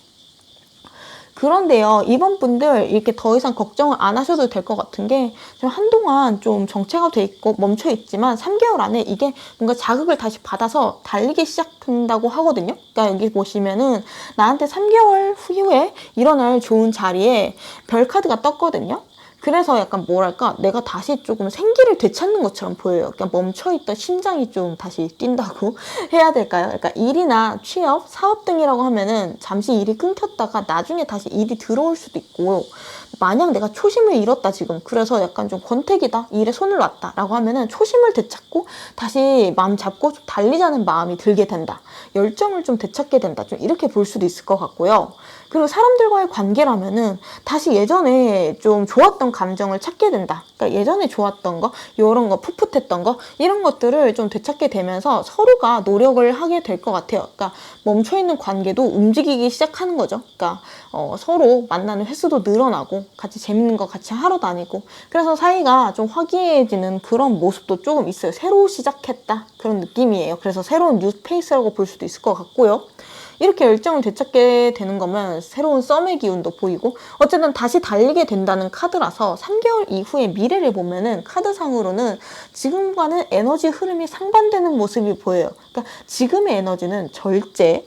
그런데요, 이번 분들 이렇게 더 이상 걱정을 안 하셔도 될 것 같은 게 좀 한동안 좀 정체가 돼 있고 멈춰 있지만 3개월 안에 이게 뭔가 자극을 다시 받아서 달리기 시작한다고 하거든요. 그러니까 여기 보시면은 나한테 3개월 후에 일어날 좋은 자리에 별 카드가 떴거든요. 그래서 약간 뭐랄까 내가 다시 조금 생기를 되찾는 것처럼 보여요. 그냥 멈춰있던 심장이 좀 다시 뛴다고 해야 될까요? 그러니까 일이나 취업, 사업 등이라고 하면은 잠시 일이 끊겼다가 나중에 다시 일이 들어올 수도 있고 만약 내가 초심을 잃었다 지금 그래서 약간 좀 권태기다 일에 손을 놨다 라고 하면은 초심을 되찾고 다시 마음 잡고 좀 달리자는 마음이 들게 된다. 열정을 좀 되찾게 된다. 좀 이렇게 볼 수도 있을 것 같고요. 그리고 사람들과의 관계라면은 다시 예전에 좀 좋았던 감정을 찾게 된다. 그러니까 예전에 좋았던 거, 이런 거, 풋풋했던 거, 이런 것들을 좀 되찾게 되면서 서로가 노력을 하게 될 것 같아요. 그러니까 멈춰있는 관계도 움직이기 시작하는 거죠. 그러니까 서로 만나는 횟수도 늘어나고 같이 재밌는 거 같이 하러 다니고 그래서 사이가 좀 화기애애해지는 그런 모습도 조금 있어요. 새로 시작했다 그런 느낌이에요. 그래서 새로운 뉴 페이스라고 볼 수도 있을 것 같고요. 이렇게 열정을 되찾게 되는 거면 새로운 썸의 기운도 보이고 어쨌든 다시 달리게 된다는 카드라서 3개월 이후의 미래를 보면은 카드상으로는 지금과는 에너지 흐름이 상반되는 모습이 보여요. 그러니까 지금의 에너지는 절제,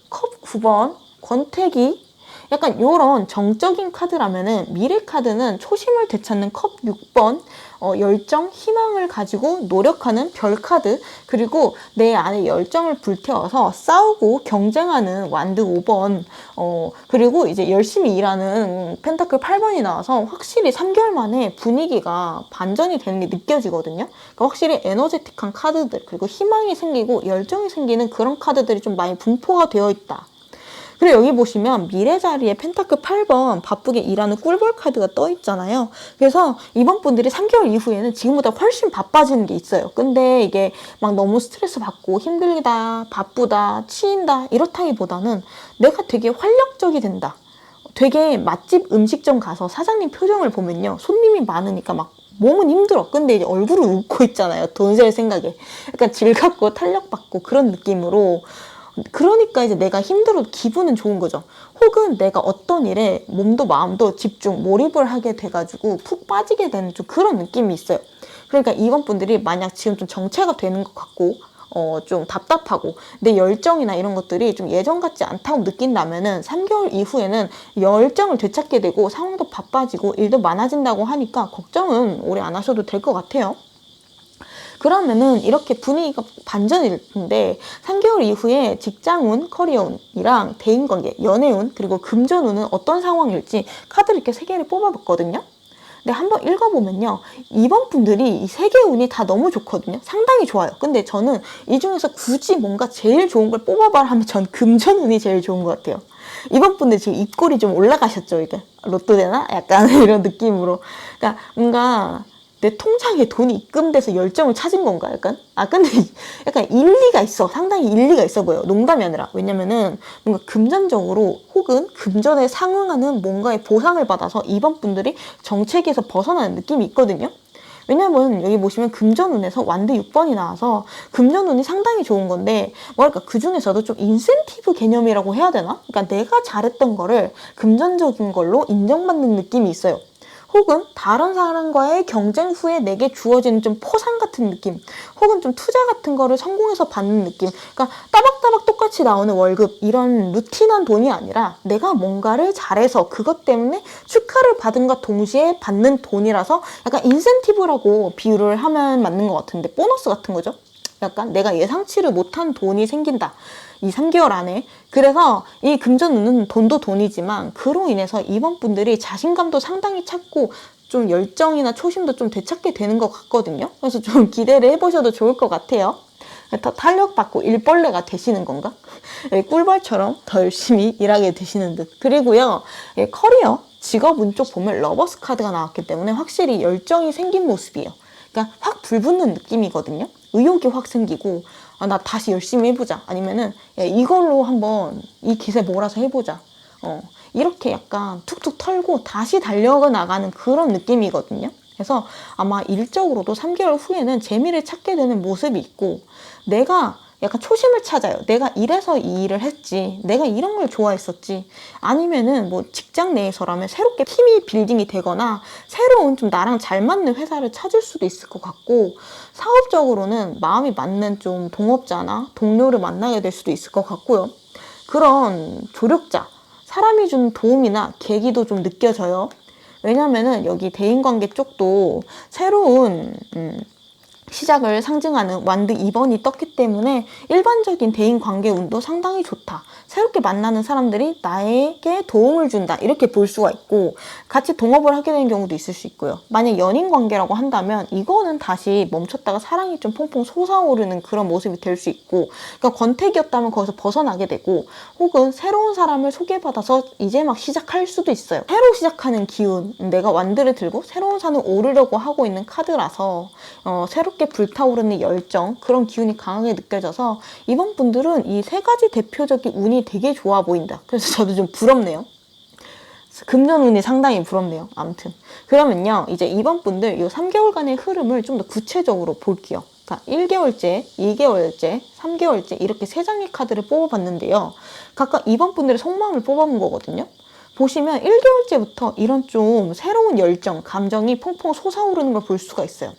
컵 9번, 권태기 약간 이런 정적인 카드라면은 미래 카드는 초심을 되찾는 컵 6번, 열정, 희망을 가지고 노력하는 별 카드, 그리고 내 안에 열정을 불태워서 싸우고 경쟁하는 완드 5번, 그리고 이제 열심히 일하는 펜타클 8번이 나와서 확실히 3개월 만에 분위기가 반전이 되는 게 느껴지거든요. 그러니까 확실히 에너제틱한 카드들, 그리고 희망이 생기고 열정이 생기는 그런 카드들이 좀 많이 분포가 되어 있다. 그리고 여기 보시면 미래 자리에 펜타클 8번 바쁘게 일하는 꿀벌 카드가 떠 있잖아요. 그래서 이번 분들이 3개월 이후에는 지금보다 훨씬 바빠지는 게 있어요. 근데 이게 막 너무 스트레스 받고 힘들다, 바쁘다, 치인다 이렇다기보다는 내가 되게 활력적이 된다. 되게 맛집 음식점 가서 사장님 표정을 보면요. 손님이 많으니까 막 몸은 힘들어. 근데 이제 얼굴은 웃고 있잖아요. 돈 셀 생각에. 약간 즐겁고 탄력받고 그런 느낌으로 그러니까 이제 내가 힘들어도 기분은 좋은 거죠. 혹은 내가 어떤 일에 몸도 마음도 집중, 몰입을 하게 돼가지고 푹 빠지게 되는 좀 그런 느낌이 있어요. 그러니까 이번 분들이 만약 지금 좀 정체가 되는 것 같고 좀 답답하고 내 열정이나 이런 것들이 좀 예전 같지 않다고 느낀다면은 3개월 이후에는 열정을 되찾게 되고 상황도 바빠지고 일도 많아진다고 하니까 걱정은 오래 안 하셔도 될 것 같아요. 그러면은 이렇게 분위기가 반전이 될 텐데 3개월 이후에 직장운, 커리어운이랑 대인관계, 연애운, 그리고 금전운은 어떤 상황일지 카드를 이렇게 3개를 뽑아봤거든요. 근데 한번 읽어보면요. 이번 분들이 이 3개 운이 다 너무 좋거든요. 상당히 좋아요. 근데 저는 이 중에서 굳이 뭔가 제일 좋은 걸 뽑아봐라 하면 전 금전운이 제일 좋은 것 같아요. 이번 분들 지금 입꼬리 좀 올라가셨죠, 이게? 로또 되나? 약간 이런 느낌으로. 그러니까 뭔가 내 통장에 돈이 입금돼서 열정을 찾은 건가, 약간? 근데 약간 일리가 있어. 상당히 일리가 있어 보여요. 농담이 아니라. 왜냐면은 뭔가 금전적으로 혹은 금전에 상응하는 뭔가의 보상을 받아서 이번 분들이 정체기에서 벗어나는 느낌이 있거든요. 왜냐면 여기 보시면 금전운에서 완드 6번이 나와서 금전운이 상당히 좋은 건데 뭐랄까 그 중에서도 좀 인센티브 개념이라고 해야 되나? 그러니까 내가 잘했던 거를 금전적인 걸로 인정받는 느낌이 있어요. 혹은 다른 사람과의 경쟁 후에 내게 주어지는 좀 포상 같은 느낌, 혹은 좀 투자 같은 거를 성공해서 받는 느낌. 그러니까 따박따박 똑같이 나오는 월급, 이런 루틴한 돈이 아니라 내가 뭔가를 잘해서 그것 때문에 축하를 받은과 동시에 받는 돈이라서 약간 인센티브라고 비유를 하면 맞는 것 같은데, 보너스 같은 거죠. 약간 내가 예상치를 못한 돈이 생긴다. 이 3개월 안에. 그래서 이 금전운은 돈도 돈이지만 그로 인해서 이번 분들이 자신감도 상당히 찾고 좀 열정이나 초심도 좀 되찾게 되는 것 같거든요. 그래서 좀 기대를 해보셔도 좋을 것 같아요. 더 탄력받고 일벌레가 되시는 건가? 꿀벌처럼 더 열심히 일하게 되시는 듯. 그리고요, 커리어, 직업운 쪽 보면 러버스 카드가 나왔기 때문에 확실히 열정이 생긴 모습이에요. 그러니까 확 불붙는 느낌이거든요. 의욕이 확 생기고, 나 다시 열심히 해보자. 아니면은, 야, 이걸로 한번 이 기세 몰아서 해보자. 이렇게 약간 툭툭 털고 다시 달려가 나가는 그런 느낌이거든요. 그래서 아마 일적으로도 3개월 후에는 재미를 찾게 되는 모습이 있고, 내가 약간 초심을 찾아요. 내가 이래서 이 일을 했지. 내가 이런 걸 좋아했었지. 아니면은 뭐 직장 내에서라면 새롭게 팀이 빌딩이 되거나 새로운 좀 나랑 잘 맞는 회사를 찾을 수도 있을 것 같고, 사업적으로는 마음이 맞는 좀 동업자나 동료를 만나게 될 수도 있을 것 같고요. 그런 조력자, 사람이 준 도움이나 계기도 좀 느껴져요. 왜냐면은 여기 대인관계 쪽도 새로운 시작을 상징하는 완드 2번이 떴기 때문에 일반적인 대인관계 운도 상당히 좋다. 새롭게 만나는 사람들이 나에게 도움을 준다. 이렇게 볼 수가 있고, 같이 동업을 하게 되는 경우도 있을 수 있고요. 만약 연인 관계라고 한다면 이거는 다시 멈췄다가 사랑이 좀 퐁퐁 솟아오르는 그런 모습이 될 수 있고, 그러니까 권태기였다면 거기서 벗어나게 되고, 혹은 새로운 사람을 소개받아서 이제 막 시작할 수도 있어요. 새로 시작하는 기운, 내가 완드를 들고 새로운 산을 오르려고 하고 있는 카드라서 새롭게 불타오르는 열정, 그런 기운이 강하게 느껴져서 이번 분들은 이 3가지 대표적인 운이 되게 좋아 보인다. 그래서 저도 좀 부럽네요. 금전운이 상당히 부럽네요. 아무튼 그러면요, 이제 이번 분들 이 3개월간의 흐름을 좀 더 구체적으로 볼게요. 그러니까 1개월째, 2개월째, 3개월째 이렇게 3장의 카드를 뽑아봤는데요. 각각 이번 분들의 속마음을 뽑아본 거거든요. 보시면 1개월째부터 이런 좀 새로운 열정, 감정이 퐁퐁 솟아오르는 걸 볼 수가 있어요.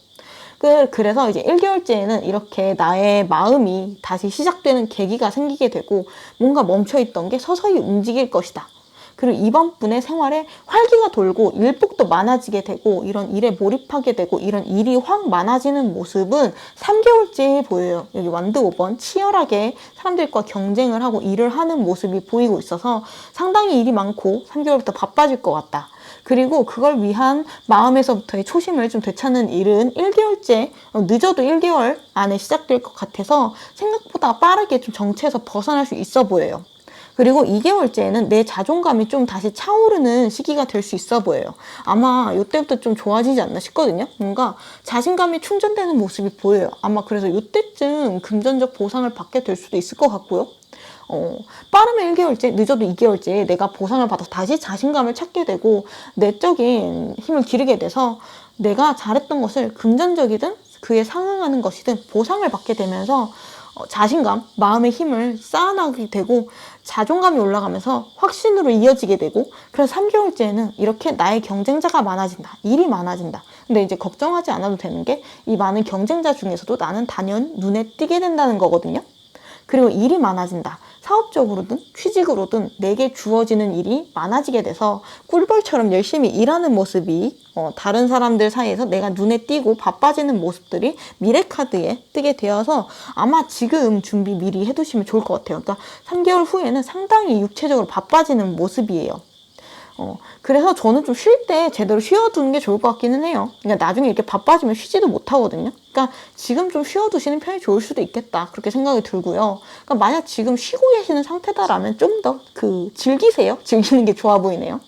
그래서 이제 1개월째에는 이렇게 나의 마음이 다시 시작되는 계기가 생기게 되고, 뭔가 멈춰있던 게 서서히 움직일 것이다. 그리고 이번 분의 생활에 활기가 돌고 일복도 많아지게 되고, 이런 일에 몰입하게 되고, 이런 일이 확 많아지는 모습은 3개월째에 보여요. 여기 완드 5번 치열하게 사람들과 경쟁을 하고 일을 하는 모습이 보이고 있어서 상당히 일이 많고 3개월부터 바빠질 것 같다. 그리고 그걸 위한 마음에서부터의 초심을 좀 되찾는 일은 1개월째, 늦어도 1개월 안에 시작될 것 같아서 생각보다 빠르게 좀 정체에서 벗어날 수 있어 보여요. 그리고 2개월째에는 내 자존감이 좀 다시 차오르는 시기가 될 수 있어 보여요. 아마 이때부터 좀 좋아지지 않나 싶거든요. 뭔가 자신감이 충전되는 모습이 보여요. 아마 그래서 이때쯤 금전적 보상을 받게 될 수도 있을 것 같고요. 빠르면 1개월째, 늦어도 2개월째 내가 보상을 받아서 다시 자신감을 찾게 되고 내적인 힘을 기르게 돼서 내가 잘했던 것을 금전적이든 그에 상응하는 것이든 보상을 받게 되면서 자신감, 마음의 힘을 쌓아나게 되고 자존감이 올라가면서 확신으로 이어지게 되고, 그래서 3개월째에는 이렇게 나의 경쟁자가 많아진다. 일이 많아진다. 근데 이제 걱정하지 않아도 되는 게 이 많은 경쟁자 중에서도 나는 단연 눈에 띄게 된다는 거거든요. 그리고 일이 많아진다. 사업적으로든 취직으로든 내게 주어지는 일이 많아지게 돼서 꿀벌처럼 열심히 일하는 모습이 다른 사람들 사이에서 내가 눈에 띄고 바빠지는 모습들이 미래카드에 뜨게 되어서 아마 지금 준비 미리 해두시면 좋을 것 같아요. 그러니까 3개월 후에는 상당히 육체적으로 바빠지는 모습이에요. 그래서 저는 좀 쉴 때 제대로 쉬어두는 게 좋을 것 같기는 해요. 그러니까 나중에 이렇게 바빠지면 쉬지도 못하거든요. 그러니까 지금 좀 쉬어두시는 편이 좋을 수도 있겠다. 그렇게 생각이 들고요. 그러니까 만약 지금 쉬고 계시는 상태다라면 좀 더 즐기세요. 즐기는 게 좋아 보이네요.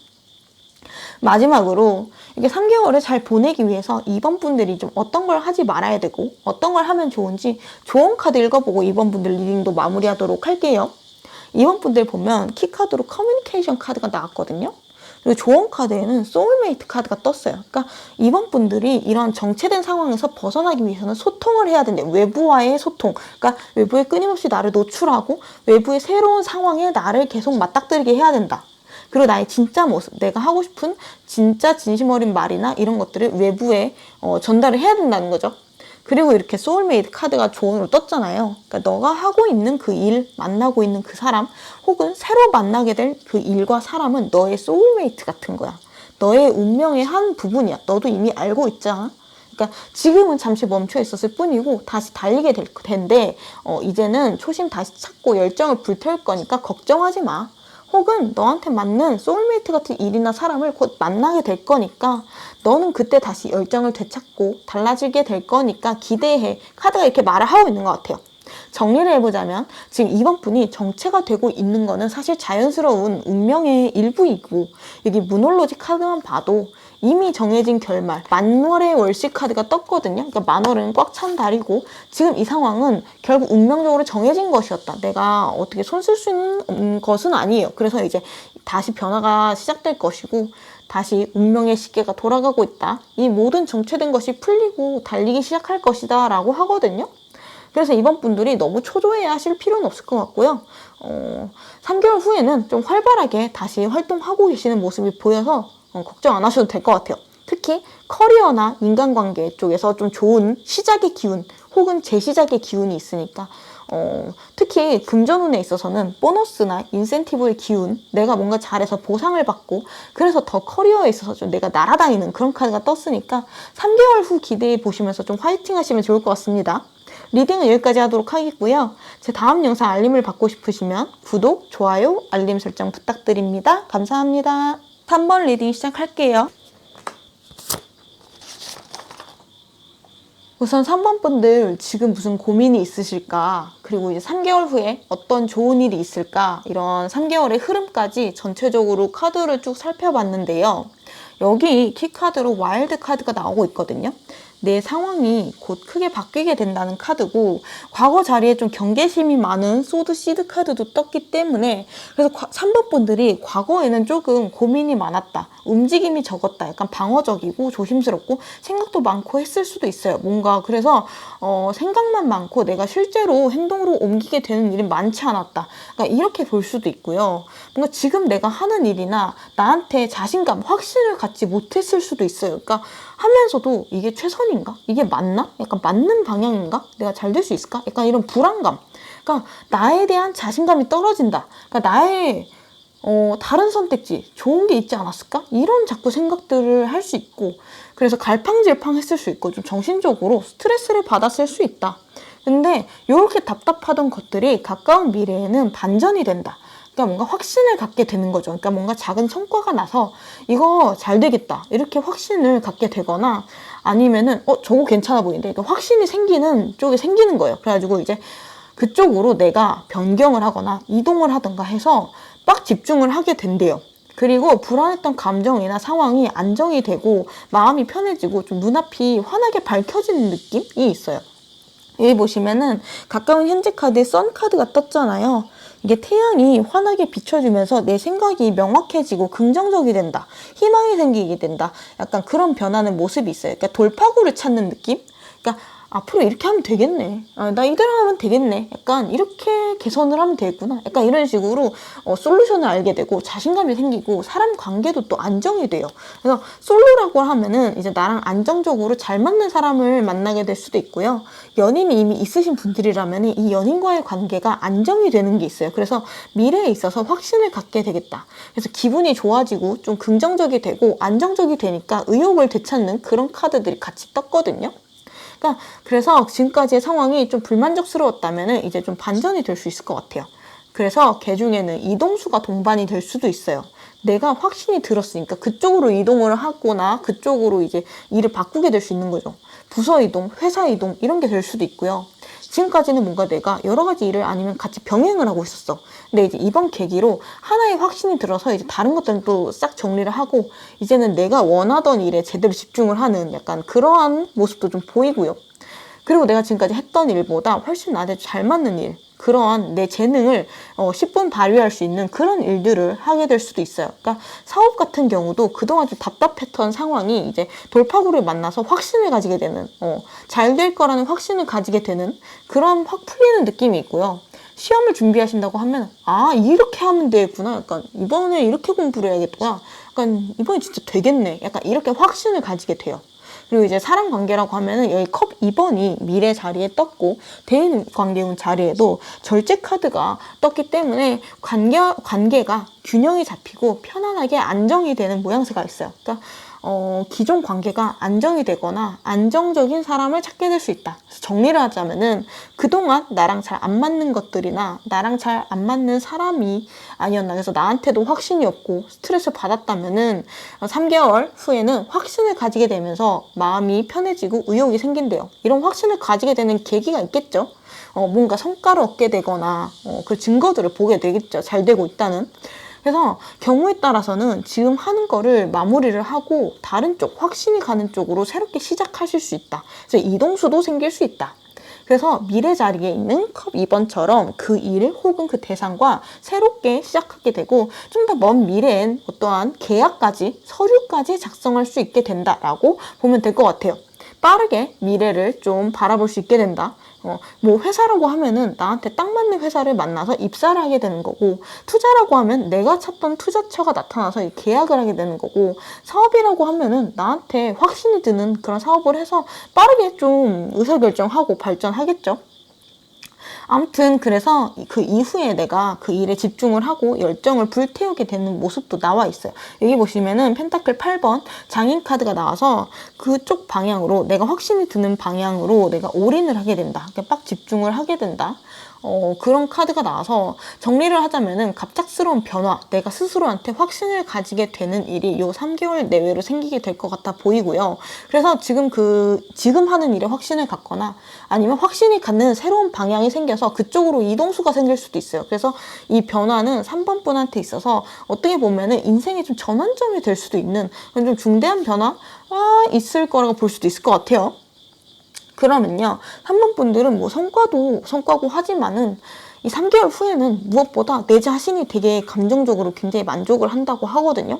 마지막으로 이게 3개월을 잘 보내기 위해서 이번 분들이 좀 어떤 걸 하지 말아야 되고 어떤 걸 하면 좋은지 조언 카드 읽어보고 이번 분들 리딩도 마무리하도록 할게요. 이번 분들 보면 키카드로 커뮤니케이션 카드가 나왔거든요. 그리고 조언 카드에는 소울메이트 카드가 떴어요. 그러니까 이번 분들이 이런 정체된 상황에서 벗어나기 위해서는 소통을 해야 된대. 외부와의 소통. 그러니까 외부에 끊임없이 나를 노출하고 외부의 새로운 상황에 나를 계속 맞닥뜨리게 해야 된다. 그리고 나의 진짜 모습, 내가 하고 싶은 진짜 진심 어린 말이나 이런 것들을 외부에 전달을 해야 된다는 거죠. 그리고 이렇게 소울메이트 카드가 조언으로 떴잖아요. 그러니까 너가 하고 있는 그 일, 만나고 있는 그 사람, 혹은 새로 만나게 될 그 일과 사람은 너의 소울메이트 같은 거야. 너의 운명의 한 부분이야. 너도 이미 알고 있잖아. 그러니까 지금은 잠시 멈춰 있었을 뿐이고 다시 달리게 될 텐데 이제는 초심 다시 찾고 열정을 불태울 거니까 걱정하지 마. 혹은 너한테 맞는 소울메이트 같은 일이나 사람을 곧 만나게 될 거니까 너는 그때 다시 열정을 되찾고 달라지게 될 거니까 기대해. 카드가 이렇게 말을 하고 있는 것 같아요. 정리를 해보자면 지금 이번 분이 정체가 되고 있는 거는 사실 자연스러운 운명의 일부이고 여기 문홀로지 카드만 봐도 이미 정해진 결말, 만월의 월시 카드가 떴거든요. 그러니까 만월은 꽉 찬 달이고 지금 이 상황은 결국 운명적으로 정해진 것이었다. 내가 어떻게 손 쓸 수 있는 것은 아니에요. 그래서 이제 다시 변화가 시작될 것이고 다시 운명의 시계가 돌아가고 있다. 이 모든 정체된 것이 풀리고 달리기 시작할 것이다 라고 하거든요. 그래서 이번 분들이 너무 초조해 하실 필요는 없을 것 같고요. 3개월 후에는 좀 활발하게 다시 활동하고 계시는 모습이 보여서 걱정 안 하셔도 될 것 같아요. 특히 커리어나 인간관계 쪽에서 좀 좋은 시작의 기운 혹은 재시작의 기운이 있으니까 특히 금전운에 있어서는 보너스나 인센티브의 기운, 내가 뭔가 잘해서 보상을 받고 그래서 더 커리어에 있어서 좀 내가 날아다니는 그런 카드가 떴으니까 3개월 후 기대해 보시면서 좀 화이팅 하시면 좋을 것 같습니다. 리딩은 여기까지 하도록 하겠고요. 제 다음 영상 알림을 받고 싶으시면 구독, 좋아요, 알림 설정 부탁드립니다. 감사합니다. 3번 리딩 시작할게요. 우선 3번 분들 지금 무슨 고민이 있으실까? 그리고 이제 3개월 후에 어떤 좋은 일이 있을까? 이런 3개월의 흐름까지 전체적으로 카드를 쭉 살펴봤는데요. 여기 키카드로 와일드 카드가 나오고 있거든요. 내 상황이 곧 크게 바뀌게 된다는 카드고 과거 자리에 좀 경계심이 많은 소드 시드 카드도 떴기 때문에 그래서 3번 분들이 과거에는 조금 고민이 많았다. 움직임이 적었다. 약간 방어적이고 조심스럽고 생각도 많고 했을 수도 있어요. 뭔가 그래서 생각만 많고 내가 실제로 행동으로 옮기게 되는 일이 많지 않았다. 그러니까 이렇게 볼 수도 있고요. 뭔가 지금 내가 하는 일이나 나한테 자신감, 확신을 갖지 못했을 수도 있어요. 그러니까 하면서도 이게 최선인가? 이게 맞나? 약간 맞는 방향인가? 내가 잘 될 수 있을까? 약간 이런 불안감. 그러니까 나에 대한 자신감이 떨어진다. 그러니까 나의 다른 선택지, 좋은 게 있지 않았을까? 이런 자꾸 생각들을 할 수 있고 그래서 갈팡질팡했을 수 있고 좀 정신적으로 스트레스를 받았을 수 있다. 근데 이렇게 답답하던 것들이 가까운 미래에는 반전이 된다. 그러니까 뭔가 확신을 갖게 되는 거죠. 그러니까 뭔가 작은 성과가 나서 이거 잘 되겠다 이렇게 확신을 갖게 되거나 아니면은 저거 괜찮아 보이는데 그러니까 확신이 생기는 쪽이 생기는 거예요. 그래가지고 이제 그쪽으로 내가 변경을 하거나 이동을 하던가 해서 빡 집중을 하게 된대요. 그리고 불안했던 감정이나 상황이 안정이 되고 마음이 편해지고 좀 눈앞이 환하게 밝혀지는 느낌이 있어요. 여기 보시면은 가까운 현재 카드에 선 카드가 떴잖아요. 이게 태양이 환하게 비춰주면서 내 생각이 명확해지고 긍정적이 된다. 희망이 생기게 된다. 약간 그런 변하는 모습이 있어요. 그러니까 돌파구를 찾는 느낌? 그러니까 앞으로 이렇게 하면 되겠네. 나 이대로 하면 되겠네. 약간 이렇게 개선을 하면 되겠구나. 약간 이런 식으로 솔루션을 알게 되고 자신감이 생기고 사람 관계도 또 안정이 돼요. 그래서 솔로라고 하면은 이제 나랑 안정적으로 잘 맞는 사람을 만나게 될 수도 있고요. 연인이 이미 있으신 분들이라면 이 연인과의 관계가 안정이 되는 게 있어요. 그래서 미래에 있어서 확신을 갖게 되겠다. 그래서 기분이 좋아지고 좀 긍정적이 되고 안정적이 되니까 의욕을 되찾는 그런 카드들이 같이 떴거든요. 그러니까 그래서 지금까지의 상황이 좀 불만족스러웠다면 이제 좀 반전이 될 수 있을 것 같아요. 그래서 개 중에는 이동수가 동반이 될 수도 있어요. 내가 확신이 들었으니까 그쪽으로 이동을 하거나 그쪽으로 이제 일을 바꾸게 될 수 있는 거죠. 부서 이동, 회사 이동 이런 게 될 수도 있고요. 지금까지는 뭔가 내가 여러 가지 일을 아니면 같이 병행을 하고 있었어. 근데 이제 이번 계기로 하나의 확신이 들어서 이제 다른 것들은 또 싹 정리를 하고 이제는 내가 원하던 일에 제대로 집중을 하는 약간 그러한 모습도 좀 보이고요. 그리고 내가 지금까지 했던 일보다 훨씬 나한테 잘 맞는 일, 그러한 내 재능을 10분 발휘할 수 있는 그런 일들을 하게 될 수도 있어요. 그러니까 사업 같은 경우도 그동안 좀 답답했던 상황이 이제 돌파구를 만나서 확신을 가지게 되는, 잘 될 거라는 확신을 가지게 되는 그런 확 풀리는 느낌이 있고요. 시험을 준비하신다고 하면 이렇게 하면 되겠구나. 약간 이번에 이렇게 공부를 해야겠구나. 약간 이번에 진짜 되겠네. 약간 이렇게 확신을 가지게 돼요. 그리고 이제 사람 관계라고 하면은 여기 컵 2번이 미래 자리에 떴고 대인 관계운 자리에도 절제 카드가 떴기 때문에 관계가 균형이 잡히고 편안하게 안정이 되는 모양새가 있어요. 그러니까 기존 관계가 안정이 되거나 안정적인 사람을 찾게 될 수 있다. 그래서 정리를 하자면은 그동안 나랑 잘 안 맞는 것들이나 나랑 잘 안 맞는 사람이 아니었나. 그래서 나한테도 확신이 없고 스트레스 받았다면은 3개월 후에는 확신을 가지게 되면서 마음이 편해지고 의욕이 생긴대요. 이런 확신을 가지게 되는 계기가 있겠죠. 뭔가 성과를 얻게 되거나 그 증거들을 보게 되겠죠. 잘 되고 있다는. 그래서 경우에 따라서는 지금 하는 거를 마무리를 하고 다른 쪽, 확신이 가는 쪽으로 새롭게 시작하실 수 있다. 그래서 이동수도 생길 수 있다. 그래서 미래 자리에 있는 컵 2번처럼 그 일 혹은 그 대상과 새롭게 시작하게 되고 좀 더 먼 미래엔 어떠한 계약까지, 서류까지 작성할 수 있게 된다라고 보면 될 것 같아요. 빠르게 미래를 좀 바라볼 수 있게 된다. 뭐 회사라고 하면은 나한테 딱 맞는 회사를 만나서 입사를 하게 되는 거고, 투자라고 하면 내가 찾던 투자처가 나타나서 계약을 하게 되는 거고, 사업이라고 하면은 나한테 확신이 드는 그런 사업을 해서 빠르게 좀 의사결정하고 발전하겠죠. 아무튼 그래서 그 이후에 내가 그 일에 집중을 하고 열정을 불태우게 되는 모습도 나와 있어요. 여기 보시면은 펜타클 8번 장인 카드가 나와서 그쪽 방향으로 내가 확신이 드는 방향으로 내가 올인을 하게 된다. 빡 집중을 하게 된다. 그런 카드가 나와서 정리를 하자면은 갑작스러운 변화, 내가 스스로한테 확신을 가지게 되는 일이 요 3개월 내외로 생기게 될 것 같아 보이고요. 그래서 지금 하는 일에 확신을 갖거나 아니면 확신이 갖는 새로운 방향이 생겨서 그쪽으로 이동수가 생길 수도 있어요. 그래서 이 변화는 3번 분한테 있어서 어떻게 보면은 인생의 좀 전환점이 될 수도 있는 좀 중대한 변화가 있을 거라고 볼 수도 있을 것 같아요. 그러면요, 3번 분들은 뭐 성과고 하지만은 이 3개월 후에는 무엇보다 내 자신이 되게 감정적으로 굉장히 만족을 한다고 하거든요.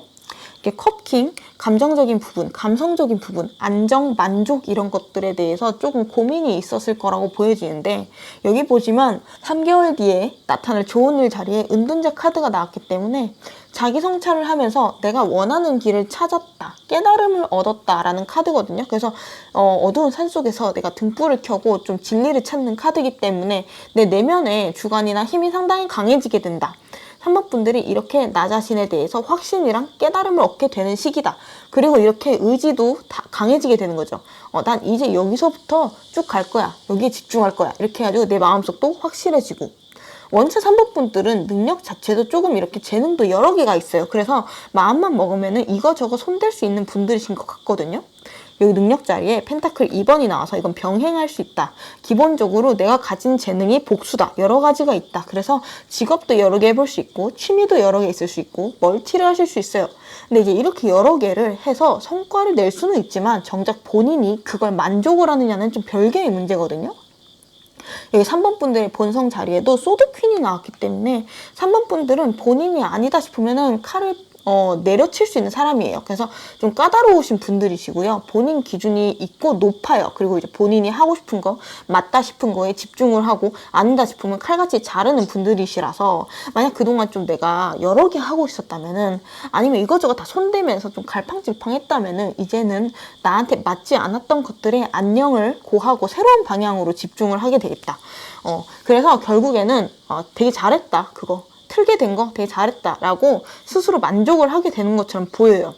이렇게 컵킹, 감정적인 부분, 감성적인 부분, 안정, 만족 이런 것들에 대해서 조금 고민이 있었을 거라고 보여지는데, 여기 보지만 3개월 뒤에 나타날 좋은 일 자리에 은둔자 카드가 나왔기 때문에 자기 성찰을 하면서 내가 원하는 길을 찾았다, 깨달음을 얻었다라는 카드거든요. 그래서 어두운 산속에서 내가 등불을 켜고 좀 진리를 찾는 카드이기 때문에 내 내면의 주관이나 힘이 상당히 강해지게 된다. 3번 분들이 이렇게 나 자신에 대해서 확신이랑 깨달음을 얻게 되는 시기다. 그리고 이렇게 의지도 다 강해지게 되는 거죠. 난 이제 여기서부터 쭉 갈 거야. 여기에 집중할 거야. 이렇게 해가지고 내 마음속도 확실해지고. 원체 3번 분들은 능력 자체도 조금 이렇게 재능도 여러 개가 있어요. 그래서 마음만 먹으면은 이거저거 손댈 수 있는 분들이신 것 같거든요. 여기 능력 자리에 펜타클 2번이 나와서 이건 병행할 수 있다. 기본적으로 내가 가진 재능이 복수다. 여러 가지가 있다. 그래서 직업도 여러 개 해볼 수 있고 취미도 여러 개 있을 수 있고 멀티를 하실 수 있어요. 근데 이제 이렇게 여러 개를 해서 성과를 낼 수는 있지만 정작 본인이 그걸 만족을 하느냐는 좀 별개의 문제거든요. 여기 3번 분들의 본성 자리에도 소드 퀸이 나왔기 때문에 3번 분들은 본인이 아니다 싶으면은 칼을 내려칠 수 있는 사람이에요. 그래서 좀 까다로우신 분들이시고요. 본인 기준이 있고 높아요. 그리고 이제 본인이 하고 싶은 거, 맞다 싶은 거에 집중을 하고 아니다 싶으면 칼같이 자르는 분들이시라서 만약 그동안 좀 내가 여러 개 하고 있었다면은 아니면 이것저것 다 손대면서 좀 갈팡질팡했다면은 이제는 나한테 맞지 않았던 것들의 안녕을 고하고 새로운 방향으로 집중을 하게 되겠다. 그래서 결국에는 되게 잘했다. 그거 틀게 된 거 되게 잘했다 라고 스스로 만족을 하게 되는 것처럼 보여요.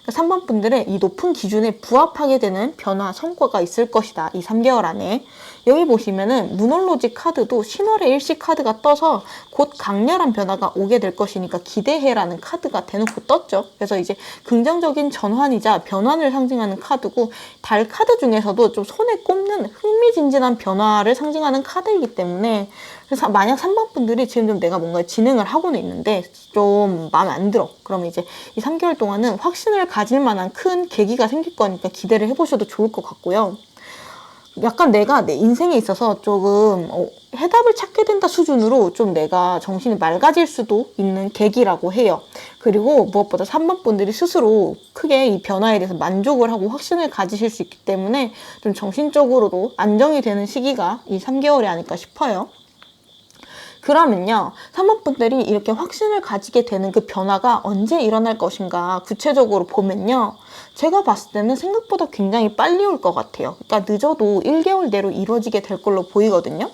3번 분들의 이 높은 기준에 부합하게 되는 변화, 성과가 있을 것이다. 이 3개월 안에. 여기 보시면은 무놀로지 카드도 신월의 일시 카드가 떠서 곧 강렬한 변화가 오게 될 것이니까 기대해라는 카드가 대놓고 떴죠. 그래서 이제 긍정적인 전환이자 변환을 상징하는 카드고 달 카드 중에서도 좀 손에 꼽는 흥미진진한 변화를 상징하는 카드이기 때문에 그래서 만약 3번 분들이 지금 좀 내가 뭔가 진행을 하고는 있는데 좀 마음에 안 들어. 그러면 이제 이 3개월 동안은 확신을 가질 만한 큰 계기가 생길 거니까 기대를 해보셔도 좋을 것 같고요. 약간 내가 내 인생에 있어서 조금 해답을 찾게 된다 수준으로 좀 내가 정신이 맑아질 수도 있는 계기라고 해요. 그리고 무엇보다 3번 분들이 스스로 크게 이 변화에 대해서 만족을 하고 확신을 가지실 수 있기 때문에 좀 정신적으로도 안정이 되는 시기가 이 3개월이 아닐까 싶어요. 그러면요, 3번 분들이 이렇게 확신을 가지게 되는 그 변화가 언제 일어날 것인가 구체적으로 보면요. 제가 봤을 때는 생각보다 굉장히 빨리 올 것 같아요. 그러니까 늦어도 1개월 내로 이루어지게 될 걸로 보이거든요.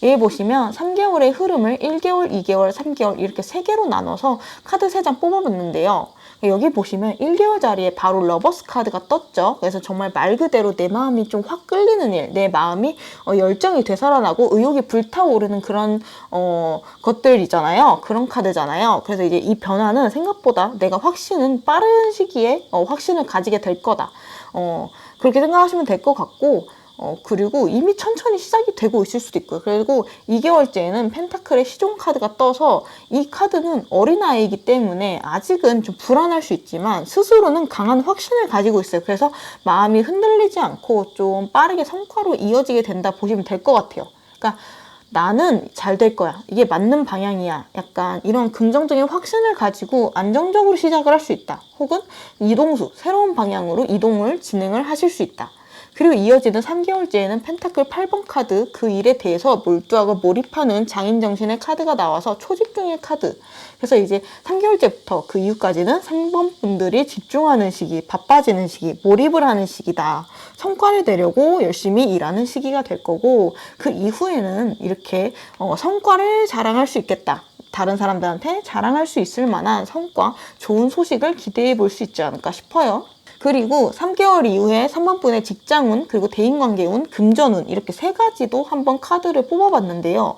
여기 보시면 3개월의 흐름을 1개월, 2개월, 3개월 이렇게 3개로 나눠서 카드 3장 뽑아봤는데요. 여기 보시면 1개월 자리에 바로 러버스 카드가 떴죠. 그래서 정말 말 그대로 내 마음이 좀 확 끌리는 일, 내 마음이 열정이 되살아나고 의욕이 불타오르는 그런 것들이잖아요. 그런 카드잖아요. 그래서 이제 이 변화는 생각보다 내가 확신은 빠른 시기에 확신을 가지게 될 거다. 그렇게 생각하시면 될 것 같고 그리고 이미 천천히 시작이 되고 있을 수도 있고요. 그리고 2개월째에는 펜타클의 시종 카드가 떠서 이 카드는 어린아이이기 때문에 아직은 좀 불안할 수 있지만 스스로는 강한 확신을 가지고 있어요. 그래서 마음이 흔들리지 않고 좀 빠르게 성과로 이어지게 된다 보시면 될 것 같아요. 그러니까 나는 잘 될 거야. 이게 맞는 방향이야. 약간 이런 긍정적인 확신을 가지고 안정적으로 시작을 할 수 있다. 혹은 이동수, 새로운 방향으로 이동을 진행을 하실 수 있다. 그리고 이어지는 3개월째에는 펜타클 8번 카드, 그 일에 대해서 몰두하고 몰입하는 장인정신의 카드가 나와서 초집중의 카드. 그래서 이제 3개월째부터 그 이후까지는 3번 분들이 집중하는 시기, 바빠지는 시기, 몰입을 하는 시기다. 성과를 내려고 열심히 일하는 시기가 될 거고 그 이후에는 이렇게 성과를 자랑할 수 있겠다. 다른 사람들한테 자랑할 수 있을 만한 성과, 좋은 소식을 기대해 볼 수 있지 않을까 싶어요. 그리고 3개월 이후에 3번 분의 직장운, 그리고 대인관계운, 금전운 이렇게 3가지도 한번 카드를 뽑아봤는데요.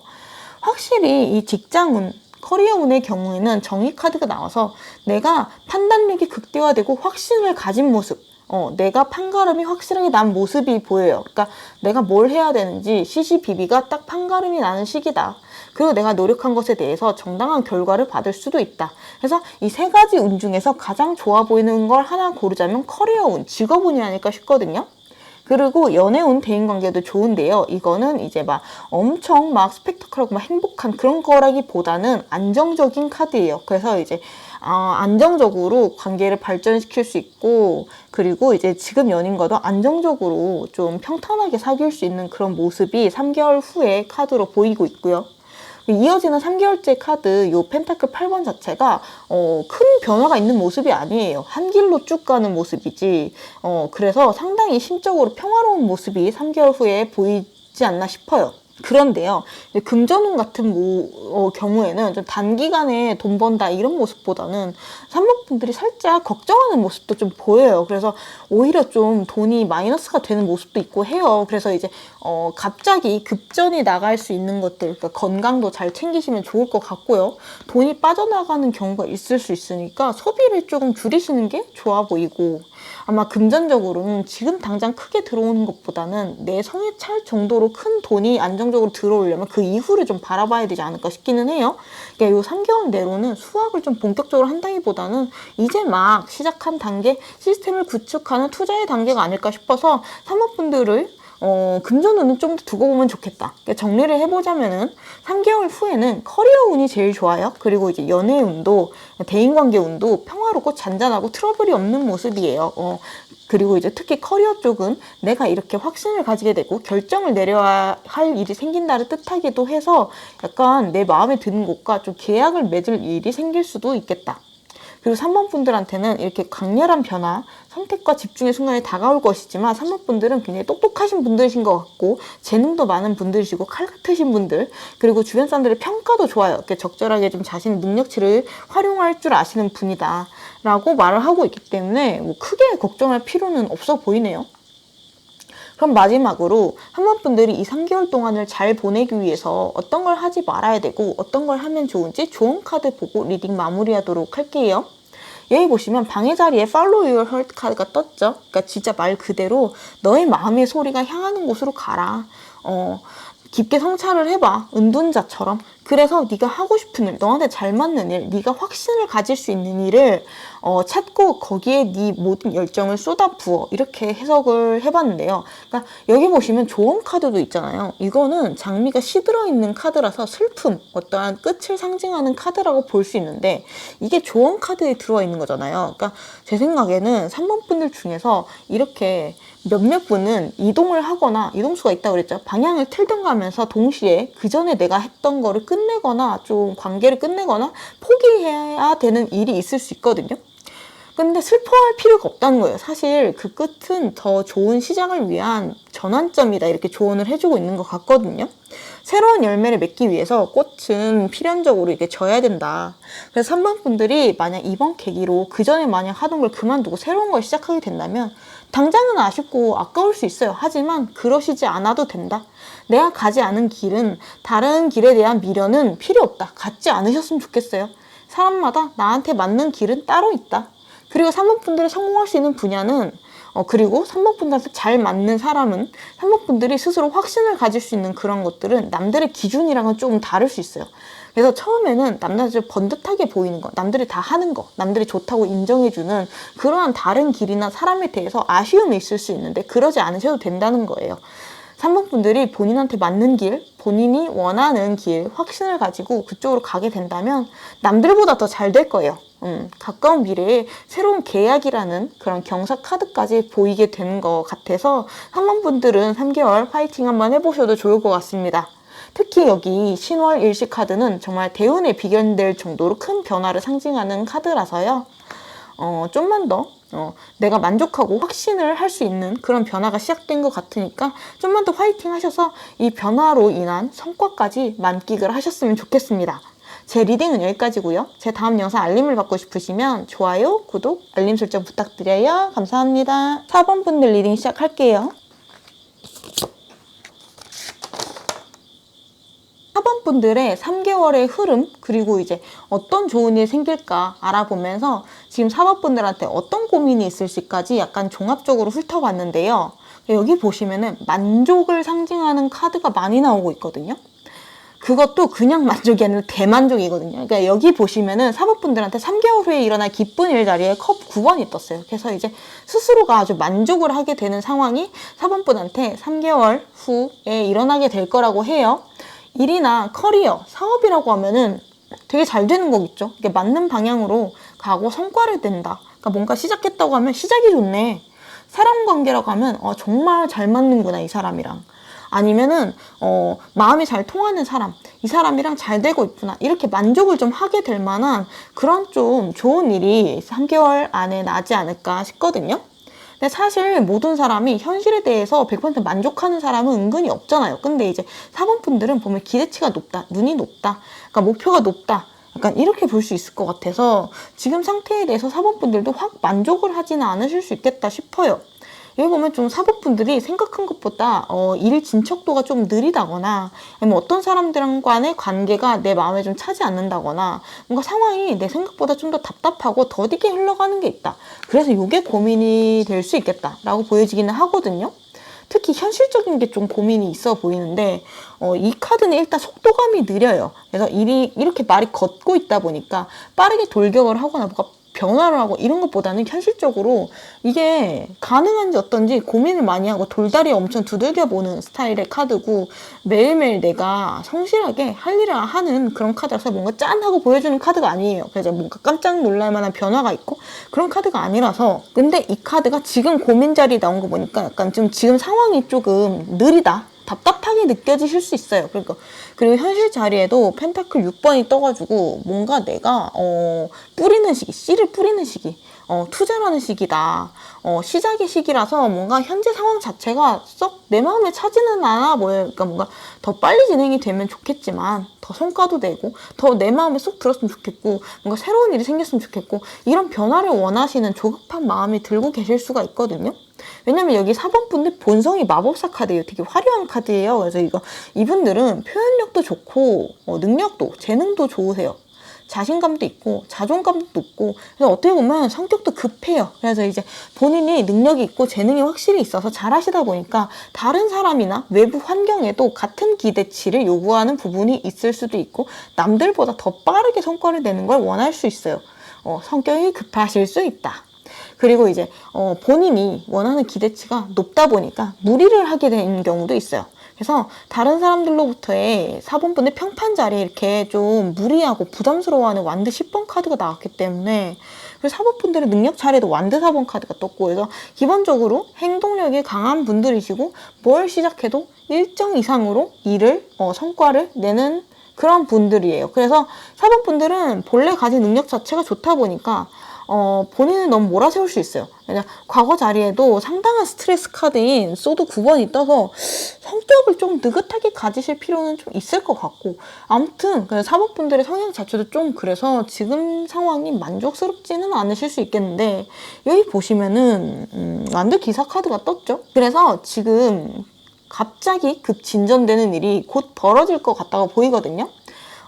확실히 이 직장운, 커리어운의 경우에는 정의 카드가 나와서 내가 판단력이 극대화되고 확신을 가진 모습, 내가 판가름이 확실하게 난 모습이 보여요. 그러니까 내가 뭘 해야 되는지 시시비비가 딱 판가름이 나는 시기다. 그리고 내가 노력한 것에 대해서 정당한 결과를 받을 수도 있다. 그래서 이 3가지 운 중에서 가장 좋아 보이는 걸 하나 고르자면 커리어운, 직업운이 아닐까 싶거든요. 그리고 연애운, 대인관계도 좋은데요. 이거는 이제 막 엄청 막 스펙타클하고 막 행복한 그런 거라기보다는 안정적인 카드예요. 그래서 이제 안정적으로 관계를 발전시킬 수 있고 그리고 이제 지금 연인과도 안정적으로 좀 평탄하게 사귈 수 있는 그런 모습이 3개월 후에 카드로 보이고 있고요. 이어지는 3개월째 카드 요 펜타클 8번 자체가 큰 변화가 있는 모습이 아니에요. 한 길로 쭉 가는 모습이지. 그래서 상당히 심적으로 평화로운 모습이 3개월 후에 보이지 않나 싶어요. 그런데요, 금전운 같은 경우에는 좀 단기간에 돈 번다 이런 모습보다는 3번 분들이 살짝 걱정하는 모습도 좀 보여요. 그래서 오히려 좀 돈이 마이너스가 되는 모습도 있고 해요. 그래서 이제 갑자기 급전이 나갈 수 있는 것들, 그러니까 건강도 잘 챙기시면 좋을 것 같고요. 돈이 빠져나가는 경우가 있을 수 있으니까 소비를 조금 줄이시는 게 좋아 보이고 아마 금전적으로는 지금 당장 크게 들어오는 것보다는 내 성에 찰 정도로 큰 돈이 안정적으로 들어오려면 그 이후를 좀 바라봐야 되지 않을까 싶기는 해요. 그러니까 요 3개월 내로는 수학을 좀 본격적으로 한다기보다는 이제 막 시작한 단계, 시스템을 구축하는 투자의 단계가 아닐까 싶어서 사모분들을 금전운은 좀 더 두고 보면 좋겠다. 그러니까 정리를 해보자면은 3개월 후에는 커리어 운이 제일 좋아요. 그리고 이제 연애 운도, 대인관계 운도 평화롭고 잔잔하고 트러블이 없는 모습이에요. 그리고 이제 특히 커리어 쪽은 내가 이렇게 확신을 가지게 되고 결정을 내려야 할 일이 생긴다를 뜻하기도 해서 약간 내 마음에 드는 곳과 좀 계약을 맺을 일이 생길 수도 있겠다. 그리고 3번 분들한테는 이렇게 강렬한 변화, 선택과 집중의 순간이 다가올 것이지만 3번 분들은 굉장히 똑똑하신 분들이신 것 같고 재능도 많은 분들이시고 칼 같으신 분들, 그리고 주변 사람들의 평가도 좋아요. 이렇게 적절하게 좀 자신의 능력치를 활용할 줄 아시는 분이다 라고 말을 하고 있기 때문에 뭐 크게 걱정할 필요는 없어 보이네요. 그럼 마지막으로 3번 분들이 이 3개월 동안을 잘 보내기 위해서 어떤 걸 하지 말아야 되고 어떤 걸 하면 좋은지 조언 카드 보고 리딩 마무리하도록 할게요. 여기 보시면 방해 자리에 Follow Your Heart 카드가 떴죠. 그러니까 진짜 말 그대로 너의 마음의 소리가 향하는 곳으로 가라. 깊게 성찰을 해봐. 은둔자처럼. 그래서 네가 하고 싶은 일, 너한테 잘 맞는 일, 네가 확신을 가질 수 있는 일을 찾고 거기에 네 모든 열정을 쏟아부어. 이렇게 해석을 해봤는데요. 그러니까 여기 보시면 조언 카드도 있잖아요. 이거는 장미가 시들어 있는 카드라서 슬픔, 어떠한 끝을 상징하는 카드라고 볼 수 있는데 이게 조언 카드에 들어와 있는 거잖아요. 그러니까 제 생각에는 3번 분들 중에서 이렇게 몇몇 분은 이동을 하거나 이동수가 있다고 그랬죠. 방향을 틀든 가면서 동시에 그 전에 내가 했던 거를 끝내거나 좀 관계를 끝내거나 포기해야 되는 일이 있을 수 있거든요. 근데 슬퍼할 필요가 없다는 거예요. 사실 그 끝은 더 좋은 시작을 위한 전환점이다. 이렇게 조언을 해주고 있는 것 같거든요. 새로운 열매를 맺기 위해서 꽃은 필연적으로 이렇게 져야 된다. 그래서 3번 분들이 만약 이번 계기로 그 전에 만약 하던 걸 그만두고 새로운 걸 시작하게 된다면 당장은 아쉽고 아까울 수 있어요. 하지만 그러시지 않아도 된다. 내가 가지 않은 길은 다른 길에 대한 미련은 필요 없다. 갖지 않으셨으면 좋겠어요. 사람마다 나한테 맞는 길은 따로 있다. 그리고 3번 분들이 성공할 수 있는 분야는 그리고 3번 분들한테 잘 맞는 사람은 3번 분들이 스스로 확신을 가질 수 있는 그런 것들은 남들의 기준이랑은 조금 다를 수 있어요. 그래서 처음에는 남자들 번듯하게 보이는 거, 남들이 다 하는 거, 남들이 좋다고 인정해주는 그러한 다른 길이나 사람에 대해서 아쉬움이 있을 수 있는데 그러지 않으셔도 된다는 거예요. 3번 분들이 본인한테 맞는 길, 본인이 원하는 길, 확신을 가지고 그쪽으로 가게 된다면 남들보다 더 잘 될 거예요. 가까운 미래에 새로운 계약이라는 그런 경사 카드까지 보이게 되는 것 같아서 3번 분들은 3개월 파이팅 한번 해보셔도 좋을 것 같습니다. 특히 여기 신월 일시 카드는 정말 대운에 비견될 정도로 큰 변화를 상징하는 카드라서요. 좀만 더 내가 만족하고 확신을 할 수 있는 그런 변화가 시작된 것 같으니까 좀만 더 화이팅 하셔서 이 변화로 인한 성과까지 만끽을 하셨으면 좋겠습니다. 제 리딩은 여기까지고요. 제 다음 영상 알림을 받고 싶으시면 좋아요, 구독, 알림 설정 부탁드려요. 감사합니다. 4번 분들 리딩 시작할게요. 4번 분들의 3개월의 흐름, 그리고 이제 어떤 좋은 일이 생길까 알아보면서 지금 4번 분들한테 어떤 고민이 있을지까지 약간 종합적으로 훑어봤는데요. 여기 보시면은 만족을 상징하는 카드가 많이 나오고 있거든요. 그것도 그냥 만족이 아니라 대만족이거든요. 그러니까 여기 보시면은 4번 분들한테 3개월 후에 일어날 기쁜 일 자리에 컵 9번이 떴어요. 그래서 이제 스스로가 아주 만족을 하게 되는 상황이 4번 분한테 3개월 후에 일어나게 될 거라고 해요. 일이나 커리어, 사업이라고 하면은 되게 잘 되는 거겠죠. 이게 맞는 방향으로 가고 성과를 낸다. 그러니까 뭔가 시작했다고 하면 시작이 좋네. 사람 관계라고 하면 정말 잘 맞는구나, 이 사람이랑. 아니면은 마음이 잘 통하는 사람, 이 사람이랑 잘 되고 있구나, 이렇게 만족을 좀 하게 될 만한 그런 좀 좋은 일이 3개월 안에 나지 않을까 싶거든요. 근데 사실 모든 사람이 현실에 대해서 100% 만족하는 사람은 은근히 없잖아요. 근데 이제 4번 분들은 보면 기대치가 높다, 눈이 높다, 그러니까 목표가 높다, 약간 이렇게 볼 수 있을 것 같아서 지금 상태에 대해서 4번 분들도 확 만족을 하지는 않으실 수 있겠다 싶어요. 여기 보면 좀 4번 분들이 생각한 것보다 일 진척도가 좀 느리다거나 아니면 어떤 사람들과의 관계가 내 마음에 좀 차지 않는다거나 뭔가 상황이 내 생각보다 좀 더 답답하고 더디게 흘러가는 게 있다. 그래서 이게 고민이 될 수 있겠다라고 보여지기는 하거든요. 특히 현실적인 게 좀 고민이 있어 보이는데 이 카드는 일단 속도감이 느려요. 그래서 일이 이렇게 말이 걷고 있다 보니까 빠르게 돌격을 하거나 뭐가 변화를 하고 이런 것보다는 현실적으로 이게 가능한지 어떤지 고민을 많이 하고 돌다리 엄청 두들겨보는 스타일의 카드고, 매일매일 내가 성실하게 할 일을 하는 그런 카드라서 뭔가 짠 하고 보여주는 카드가 아니에요. 그래서 뭔가 깜짝 놀랄 만한 변화가 있고 그런 카드가 아니라서. 근데 이 카드가 지금 고민 자리 나온 거 보니까 약간 좀 지금 상황이 조금 느리다, 답답하게 느껴지실 수 있어요. 그러니까 그리고 현실 자리에도 펜타클 6번이 떠가지고 뭔가 내가 뿌리는 시기, 씨를 뿌리는 시기, 투자라는 시기다. 시작의 시기라서 뭔가 현재 상황 자체가 썩 내 마음에 차지는 않아 보여요. 그러니까 뭔가 더 빨리 진행이 되면 좋겠지만 더 성과도 내고 더 내 마음에 쏙 들었으면 좋겠고 뭔가 새로운 일이 생겼으면 좋겠고 이런 변화를 원하시는 조급한 마음이 들고 계실 수가 있거든요. 왜냐면 여기 4번 분들 본성이 마법사 카드예요. 되게 화려한 카드예요. 그래서 이분들은 표현력도 좋고 능력도, 재능도 좋으세요. 자신감도 있고 자존감도 높고, 그래서 어떻게 보면 성격도 급해요. 그래서 이제 본인이 능력이 있고 재능이 확실히 있어서 잘하시다 보니까 다른 사람이나 외부 환경에도 같은 기대치를 요구하는 부분이 있을 수도 있고 남들보다 더 빠르게 성과를 내는 걸 원할 수 있어요. 성격이 급하실 수 있다. 그리고 이제 본인이 원하는 기대치가 높다 보니까 무리를 하게 되는 경우도 있어요. 그래서 다른 사람들로부터의 4번 분의 평판 자리에 이렇게 좀 무리하고 부담스러워하는 완드 10번 카드가 나왔기 때문에, 그래서 4번 분들의 능력 자리에도 완드 4번 카드가 떴고, 그래서 기본적으로 행동력이 강한 분들이시고 뭘 시작해도 일정 이상으로 일을 성과를 내는 그런 분들이에요. 그래서 4번 분들은 본래 가진 능력 자체가 좋다 보니까 본인은 너무 몰아세울 수 있어요. 그냥 과거 자리에도 상당한 스트레스 카드인 소드 9번이 떠서 성격을 좀 느긋하게 가지실 필요는 좀 있을 것 같고, 아무튼 4번 분들의 성향 자체도 좀 그래서 지금 상황이 만족스럽지는 않으실 수 있겠는데, 여기 보시면은 완드 기사 카드가 떴죠. 그래서 지금 갑자기 급진전되는 일이 곧 벌어질 것 같다고 보이거든요.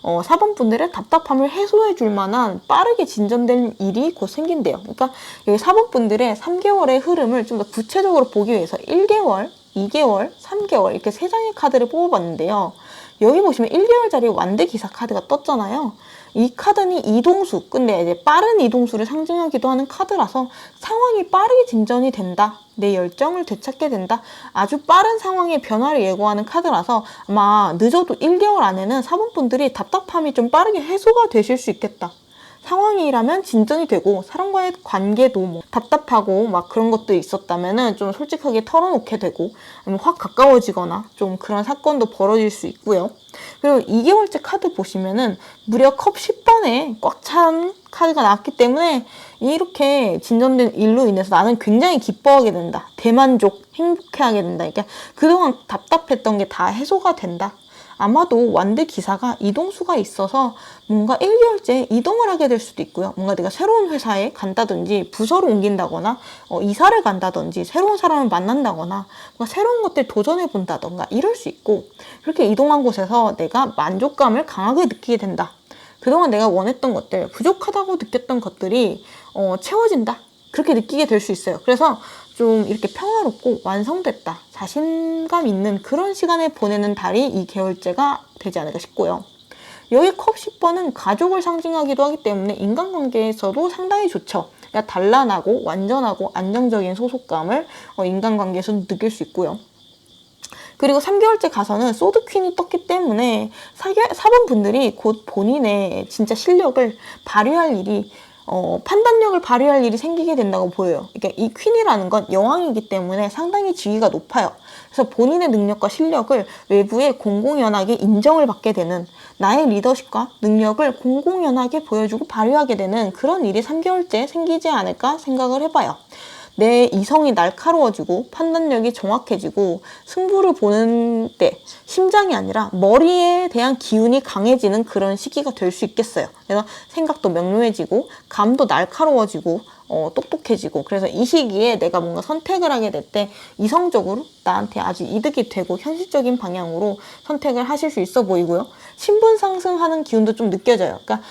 4번 분들의 답답함을 해소해 줄 만한 빠르게 진전된 일이 곧 생긴대요. 그러니까 여기 4번 분들의 3개월의 흐름을 좀 더 구체적으로 보기 위해서 1개월, 2개월, 3개월 이렇게 3장의 카드를 뽑아봤는데요. 여기 보시면 1개월 자리에 완드 기사 카드가 떴잖아요. 이 카드는 이동수, 근데 이제 빠른 이동수를 상징하기도 하는 카드라서 상황이 빠르게 진전이 된다. 내 열정을 되찾게 된다. 아주 빠른 상황의 변화를 예고하는 카드라서 아마 늦어도 1개월 안에는 4번 분들이 답답함이 좀 빠르게 해소가 되실 수 있겠다. 상황이라면 진전이 되고 사람과의 관계도 뭐 답답하고 막 그런 것도 있었다면은 좀 솔직하게 털어놓게 되고 아니면 확 가까워지거나 좀 그런 사건도 벌어질 수 있고요. 그리고 2개월째 카드 보시면은 무려 컵 10번에 꽉 찬 카드가 나왔기 때문에 이렇게 진전된 일로 인해서 나는 굉장히 기뻐하게 된다. 대만족, 행복해하게 된다. 그러니까 그동안 답답했던 게 다 해소가 된다. 아마도 완드 기사가 이동수가 있어서 뭔가 1개월째 이동을 하게 될 수도 있고요. 뭔가 내가 새로운 회사에 간다든지 부서를 옮긴다거나 이사를 간다든지 새로운 사람을 만난다거나 뭔가 새로운 것들 도전해 본다던가 이럴 수 있고, 그렇게 이동한 곳에서 내가 만족감을 강하게 느끼게 된다. 그동안 내가 원했던 것들, 부족하다고 느꼈던 것들이 채워진다. 그렇게 느끼게 될 수 있어요. 그래서 좀 이렇게 평화롭고 완성됐다, 자신감 있는 그런 시간을 보내는 달이 이 개월째가 되지 않을까 싶고요. 여기 컵 10번은 가족을 상징하기도 하기 때문에 인간관계에서도 상당히 좋죠. 그러니까 단란하고 완전하고 안정적인 소속감을 인간관계에서 느낄 수 있고요. 그리고 3개월째 가서는 소드 퀸이 떴기 때문에 4번 분들이 곧 본인의 진짜 실력을 발휘할 일이 판단력을 발휘할 일이 생기게 된다고 보여요. 그러니까 이 퀸이라는 건 여왕이기 때문에 상당히 지위가 높아요. 그래서 본인의 능력과 실력을 외부의 공공연하게 인정을 받게 되는, 나의 리더십과 능력을 공공연하게 보여주고 발휘하게 되는 그런 일이 3개월째 생기지 않을까 생각을 해봐요. 내 이성이 날카로워지고 판단력이 정확해지고 승부를 보는 때 심장이 아니라 머리에 대한 기운이 강해지는 그런 시기가 될 수 있겠어요. 그래서 생각도 명료해지고 감도 날카로워지고 똑똑해지고, 그래서 이 시기에 내가 뭔가 선택을 하게 될 때 이성적으로 나한테 아주 이득이 되고 현실적인 방향으로 선택을 하실 수 있어 보이고요. 신분 상승하는 기운도 좀 느껴져요. 그러니까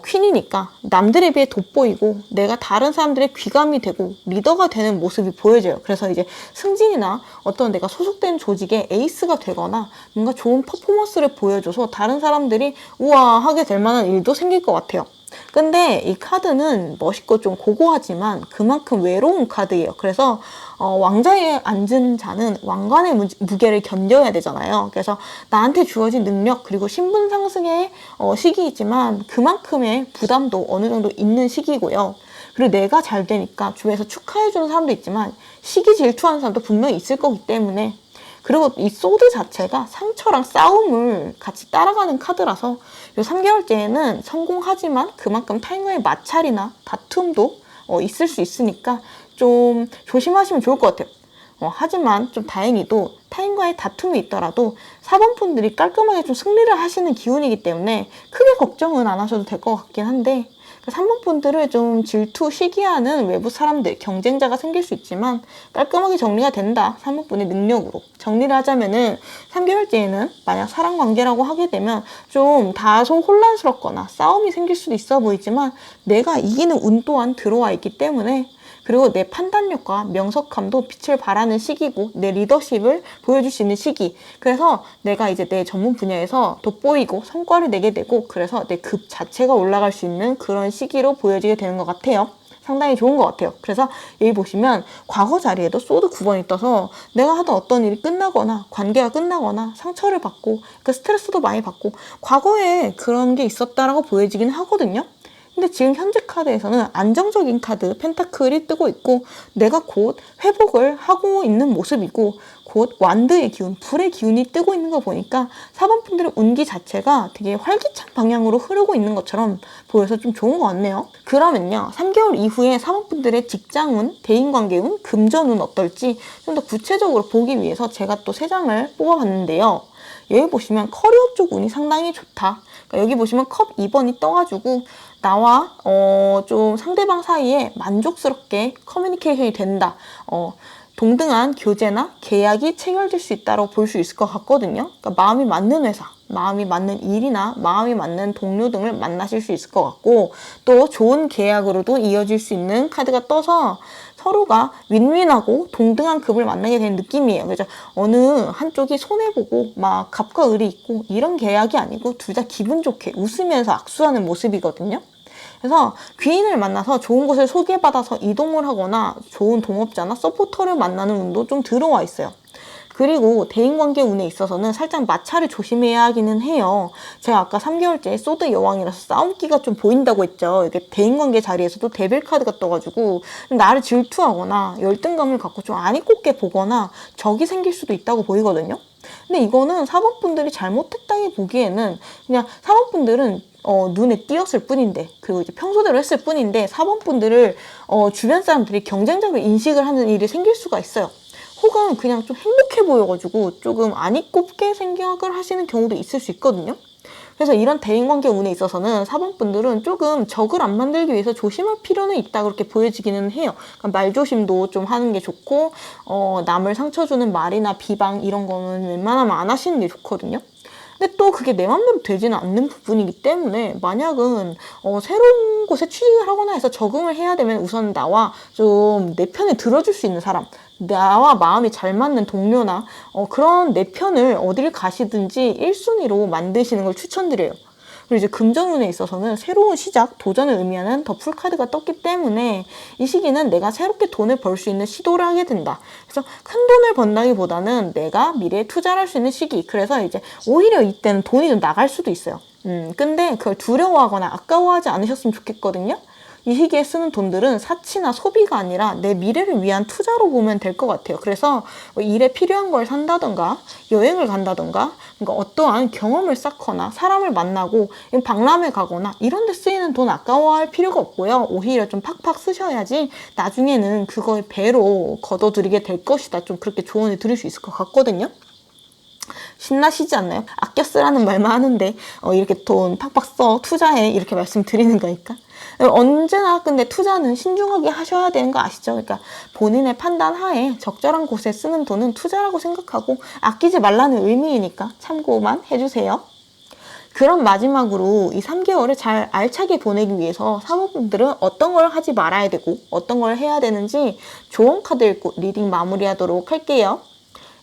퀸이니까 남들에 비해 돋보이고 내가 다른 사람들의 귀감이 되고 리더가 되는 모습이 보여져요. 그래서 이제 승진이나 어떤 내가 소속된 조직의 에이스가 되거나 뭔가 좋은 퍼포먼스를 보여줘서 다른 사람들이 우와 하게 될 만한 일도 생길 것 같아요. 근데 이 카드는 멋있고 좀 고고하지만 그만큼 외로운 카드예요. 그래서 왕좌에 앉은 자는 왕관의 무게를 견뎌야 되잖아요. 그래서 나한테 주어진 능력 그리고 신분 상승의 시기이지만 그만큼의 부담도 어느 정도 있는 시기고요. 그리고 내가 잘 되니까 주변에서 축하해주는 사람도 있지만 시기 질투하는 사람도 분명히 있을 거기 때문에, 그리고 이 소드 자체가 상처랑 싸움을 같이 따라가는 카드라서 이 3개월째에는 성공하지만 그만큼 타인과의 마찰이나 다툼도 있을 수 있으니까 좀 조심하시면 좋을 것 같아요. 하지만 좀 다행히도 타인과의 다툼이 있더라도 4번 분들이 깔끔하게 좀 승리를 하시는 기운이기 때문에 크게 걱정은 안 하셔도 될 것 같긴 한데, 3번 분들을 좀 질투, 시기하는 외부 사람들, 경쟁자가 생길 수 있지만 깔끔하게 정리가 된다. 3번 분의 능력으로. 정리를 하자면은 3개월째에는 만약 사랑 관계라고 하게 되면 좀 다소 혼란스럽거나 싸움이 생길 수도 있어 보이지만 내가 이기는 운 또한 들어와 있기 때문에, 그리고 내 판단력과 명석함도 빛을 발하는 시기고 내 리더십을 보여줄 수 있는 시기. 그래서 내가 이제 내 전문 분야에서 돋보이고 성과를 내게 되고, 그래서 내 급 자체가 올라갈 수 있는 그런 시기로 보여지게 되는 것 같아요. 상당히 좋은 것 같아요. 그래서 여기 보시면 과거 자리에도 소드 9번이 떠서 내가 하던 어떤 일이 끝나거나 관계가 끝나거나 상처를 받고 그 스트레스도 많이 받고 과거에 그런 게 있었다라고 보여지긴 하거든요. 근데 지금 현재 카드에서는 안정적인 카드 펜타클이 뜨고 있고 내가 곧 회복을 하고 있는 모습이고 곧 완드의 기운, 불의 기운이 뜨고 있는 거 보니까 4번 분들의 운기 자체가 되게 활기찬 방향으로 흐르고 있는 것처럼 보여서 좀 좋은 것 같네요. 그러면요, 3개월 이후에 4번 분들의 직장운, 대인관계운, 금전운 어떨지 좀 더 구체적으로 보기 위해서 제가 또 3장을 뽑아봤는데요. 여기 보시면 커리어 쪽 운이 상당히 좋다. 그러니까 여기 보시면 컵 2번이 떠가지고 나와 좀 상대방 사이에 만족스럽게 커뮤니케이션이 된다. 동등한 교제나 계약이 체결될 수 있다고 볼 수 있을 것 같거든요. 그러니까 마음이 맞는 회사, 마음이 맞는 일이나 마음이 맞는 동료 등을 만나실 수 있을 것 같고, 또 좋은 계약으로도 이어질 수 있는 카드가 떠서 서로가 윈윈하고 동등한 급을 만나게 되는 느낌이에요. 그래서 어느 한쪽이 손해보고 막 갑과 을이 있고 이런 계약이 아니고 둘 다 기분 좋게 웃으면서 악수하는 모습이거든요. 그래서 귀인을 만나서 좋은 곳을 소개받아서 이동을 하거나 좋은 동업자나 서포터를 만나는 운도 좀 들어와 있어요. 그리고 대인관계 운에 있어서는 살짝 마찰을 조심해야 하기는 해요. 제가 아까 3개월째 소드 여왕이라서 싸움기가 좀 보인다고 했죠. 이게 대인관계 자리에서도 데빌 카드가 떠가지고 나를 질투하거나 열등감을 갖고 좀 안이 꼽게 보거나 적이 생길 수도 있다고 보이거든요. 근데 이거는 4번 분들이 잘못했다기 보기에는 그냥 4번 분들은 눈에 띄었을 뿐인데, 그리고 이제 평소대로 했을 뿐인데 4번 분들을 주변 사람들이 경쟁적으로 인식을 하는 일이 생길 수가 있어요. 혹은 그냥 좀 행복해 보여가지고 조금 안이 꼽게 생각을 하시는 경우도 있을 수 있거든요. 그래서 이런 대인관계 운에 있어서는 4번 분들은 조금 적을 안 만들기 위해서 조심할 필요는 있다, 그렇게 보여지기는 해요. 그러니까 말조심도 좀 하는 게 좋고 남을 상처 주는 말이나 비방 이런 거는 웬만하면 안 하시는 게 좋거든요. 근데 또 그게 내 맘대로 되지는 않는 부분이기 때문에, 만약은 새로운 곳에 취직을 하거나 해서 적응을 해야 되면 우선 나와 좀 내 편에 들어줄 수 있는 사람, 나와 마음이 잘 맞는 동료나 그런 내 편을 어딜 가시든지 1순위로 만드시는 걸 추천드려요. 그리고 이제 금전운에 있어서는 새로운 시작, 도전을 의미하는 더 풀카드가 떴기 때문에 이 시기는 내가 새롭게 돈을 벌 수 있는 시도를 하게 된다. 그래서 큰 돈을 번다기보다는 내가 미래에 투자를 할 수 있는 시기. 그래서 이제 오히려 이때는 돈이 좀 나갈 수도 있어요. 근데 그걸 두려워하거나 아까워하지 않으셨으면 좋겠거든요. 이 시기에 쓰는 돈들은 사치나 소비가 아니라 내 미래를 위한 투자로 보면 될 것 같아요. 그래서 뭐 일에 필요한 걸 산다던가 여행을 간다던가, 그러니까 어떠한 경험을 쌓거나 사람을 만나고 박람회 가거나 이런 데 쓰이는 돈 아까워할 필요가 없고요. 오히려 좀 팍팍 쓰셔야지 나중에는 그걸 배로 걷어들이게 될 것이다. 좀 그렇게 조언을 드릴 수 있을 것 같거든요. 신나시지 않나요? 아껴 쓰라는 말만 하는데 이렇게 돈 팍팍 써, 투자해, 이렇게 말씀드리는 거니까. 언제나 근데 투자는 신중하게 하셔야 되는 거 아시죠? 그러니까 본인의 판단 하에 적절한 곳에 쓰는 돈은 투자라고 생각하고 아끼지 말라는 의미이니까 참고만 해주세요. 그럼 마지막으로 이 3개월을 잘 알차게 보내기 위해서 사모분들은 어떤 걸 하지 말아야 되고 어떤 걸 해야 되는지 조언 카드 읽고 리딩 마무리하도록 할게요.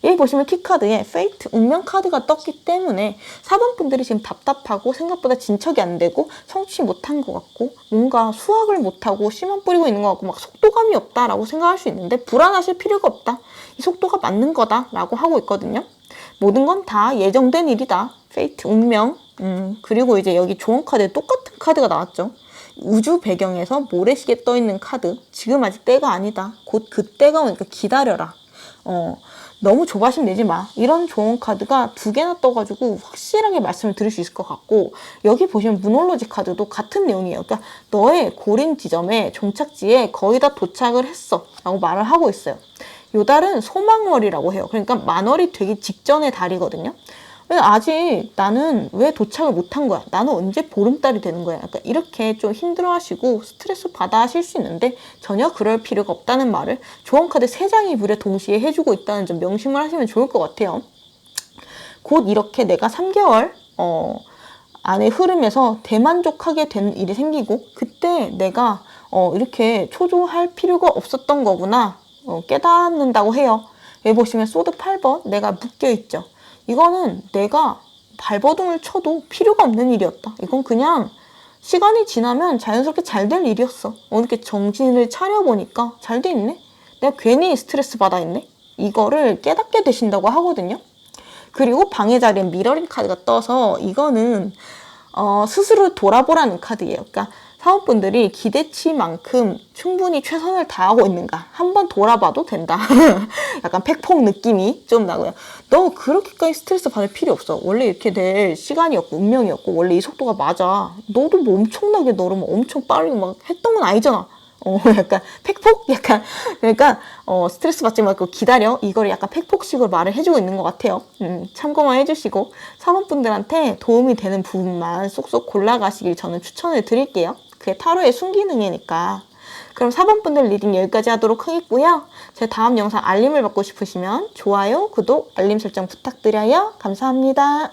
여기 보시면 키카드에 페이트 운명 카드가 떴기 때문에 4번 분들이 지금 답답하고 생각보다 진척이 안 되고 성취 못한 것 같고 뭔가 수학을 못하고 씨만 뿌리고 있는 것 같고 막 속도감이 없다라고 생각할 수 있는데 불안하실 필요가 없다. 이 속도가 맞는 거다라고 하고 있거든요. 모든 건 다 예정된 일이다. 페이트 운명. 그리고 이제 여기 조언 카드에 똑같은 카드가 나왔죠. 우주 배경에서 모래시계 떠있는 카드. 지금 아직 때가 아니다. 곧 그때가 오니까 기다려라. 너무 조바심 내지 마. 이런 조언 카드가 2개나 떠가지고 확실하게 말씀을 드릴 수 있을 것 같고, 여기 보시면 문홀로지 카드도 같은 내용이에요. 그러니까 너의 고린 지점에 종착지에 거의 다 도착을 했어 라고 말을 하고 있어요. 요 달은 소망월이라고 해요. 그러니까 만월이 되기 직전의 달이거든요. 아직 나는 왜 도착을 못한 거야? 나는 언제 보름달이 되는 거야? 그러니까 이렇게 좀 힘들어하시고 스트레스 받아 하실 수 있는데 전혀 그럴 필요가 없다는 말을 조언카드 3장이 무려 동시에 해주고 있다는 점 명심을 하시면 좋을 것 같아요. 곧 이렇게 내가 3개월 안에 흐름에서 대만족하게 된 일이 생기고, 그때 내가 이렇게 초조할 필요가 없었던 거구나 깨닫는다고 해요. 여기 보시면 소드 8번 내가 묶여있죠. 이거는 내가 발버둥을 쳐도 필요가 없는 일이었다. 이건 그냥 시간이 지나면 자연스럽게 잘 될 일이었어. 이렇게 정신을 차려보니까 잘 돼 있네? 내가 괜히 스트레스 받아 있네? 이거를 깨닫게 되신다고 하거든요. 그리고 방해 자리에 미러링 카드가 떠서 이거는 스스로 돌아보라는 카드예요. 그러니까 사업분들이 기대치만큼 충분히 최선을 다하고 있는가 한번 돌아봐도 된다. 약간 팩폭 느낌이 좀 나고요. 너 그렇게까지 스트레스 받을 필요 없어. 원래 이렇게 될 시간이었고 운명이었고 원래 이 속도가 맞아. 너도 뭐 엄청나게 너를 엄청 빠르게 막 했던 건 아니잖아. 약간 팩폭? 약간 그러니까 스트레스 받지 말고 기다려. 이걸 약간 팩폭식으로 말을 해주고 있는 것 같아요. 참고만 해주시고 사모분들한테 도움이 되는 부분만 쏙쏙 골라가시길 저는 추천을 드릴게요. 그게 타로의 순기능이니까. 그럼 4번분들 리딩 여기까지 하도록 하겠고요. 제 다음 영상 알림을 받고 싶으시면 좋아요, 구독, 알림 설정 부탁드려요. 감사합니다.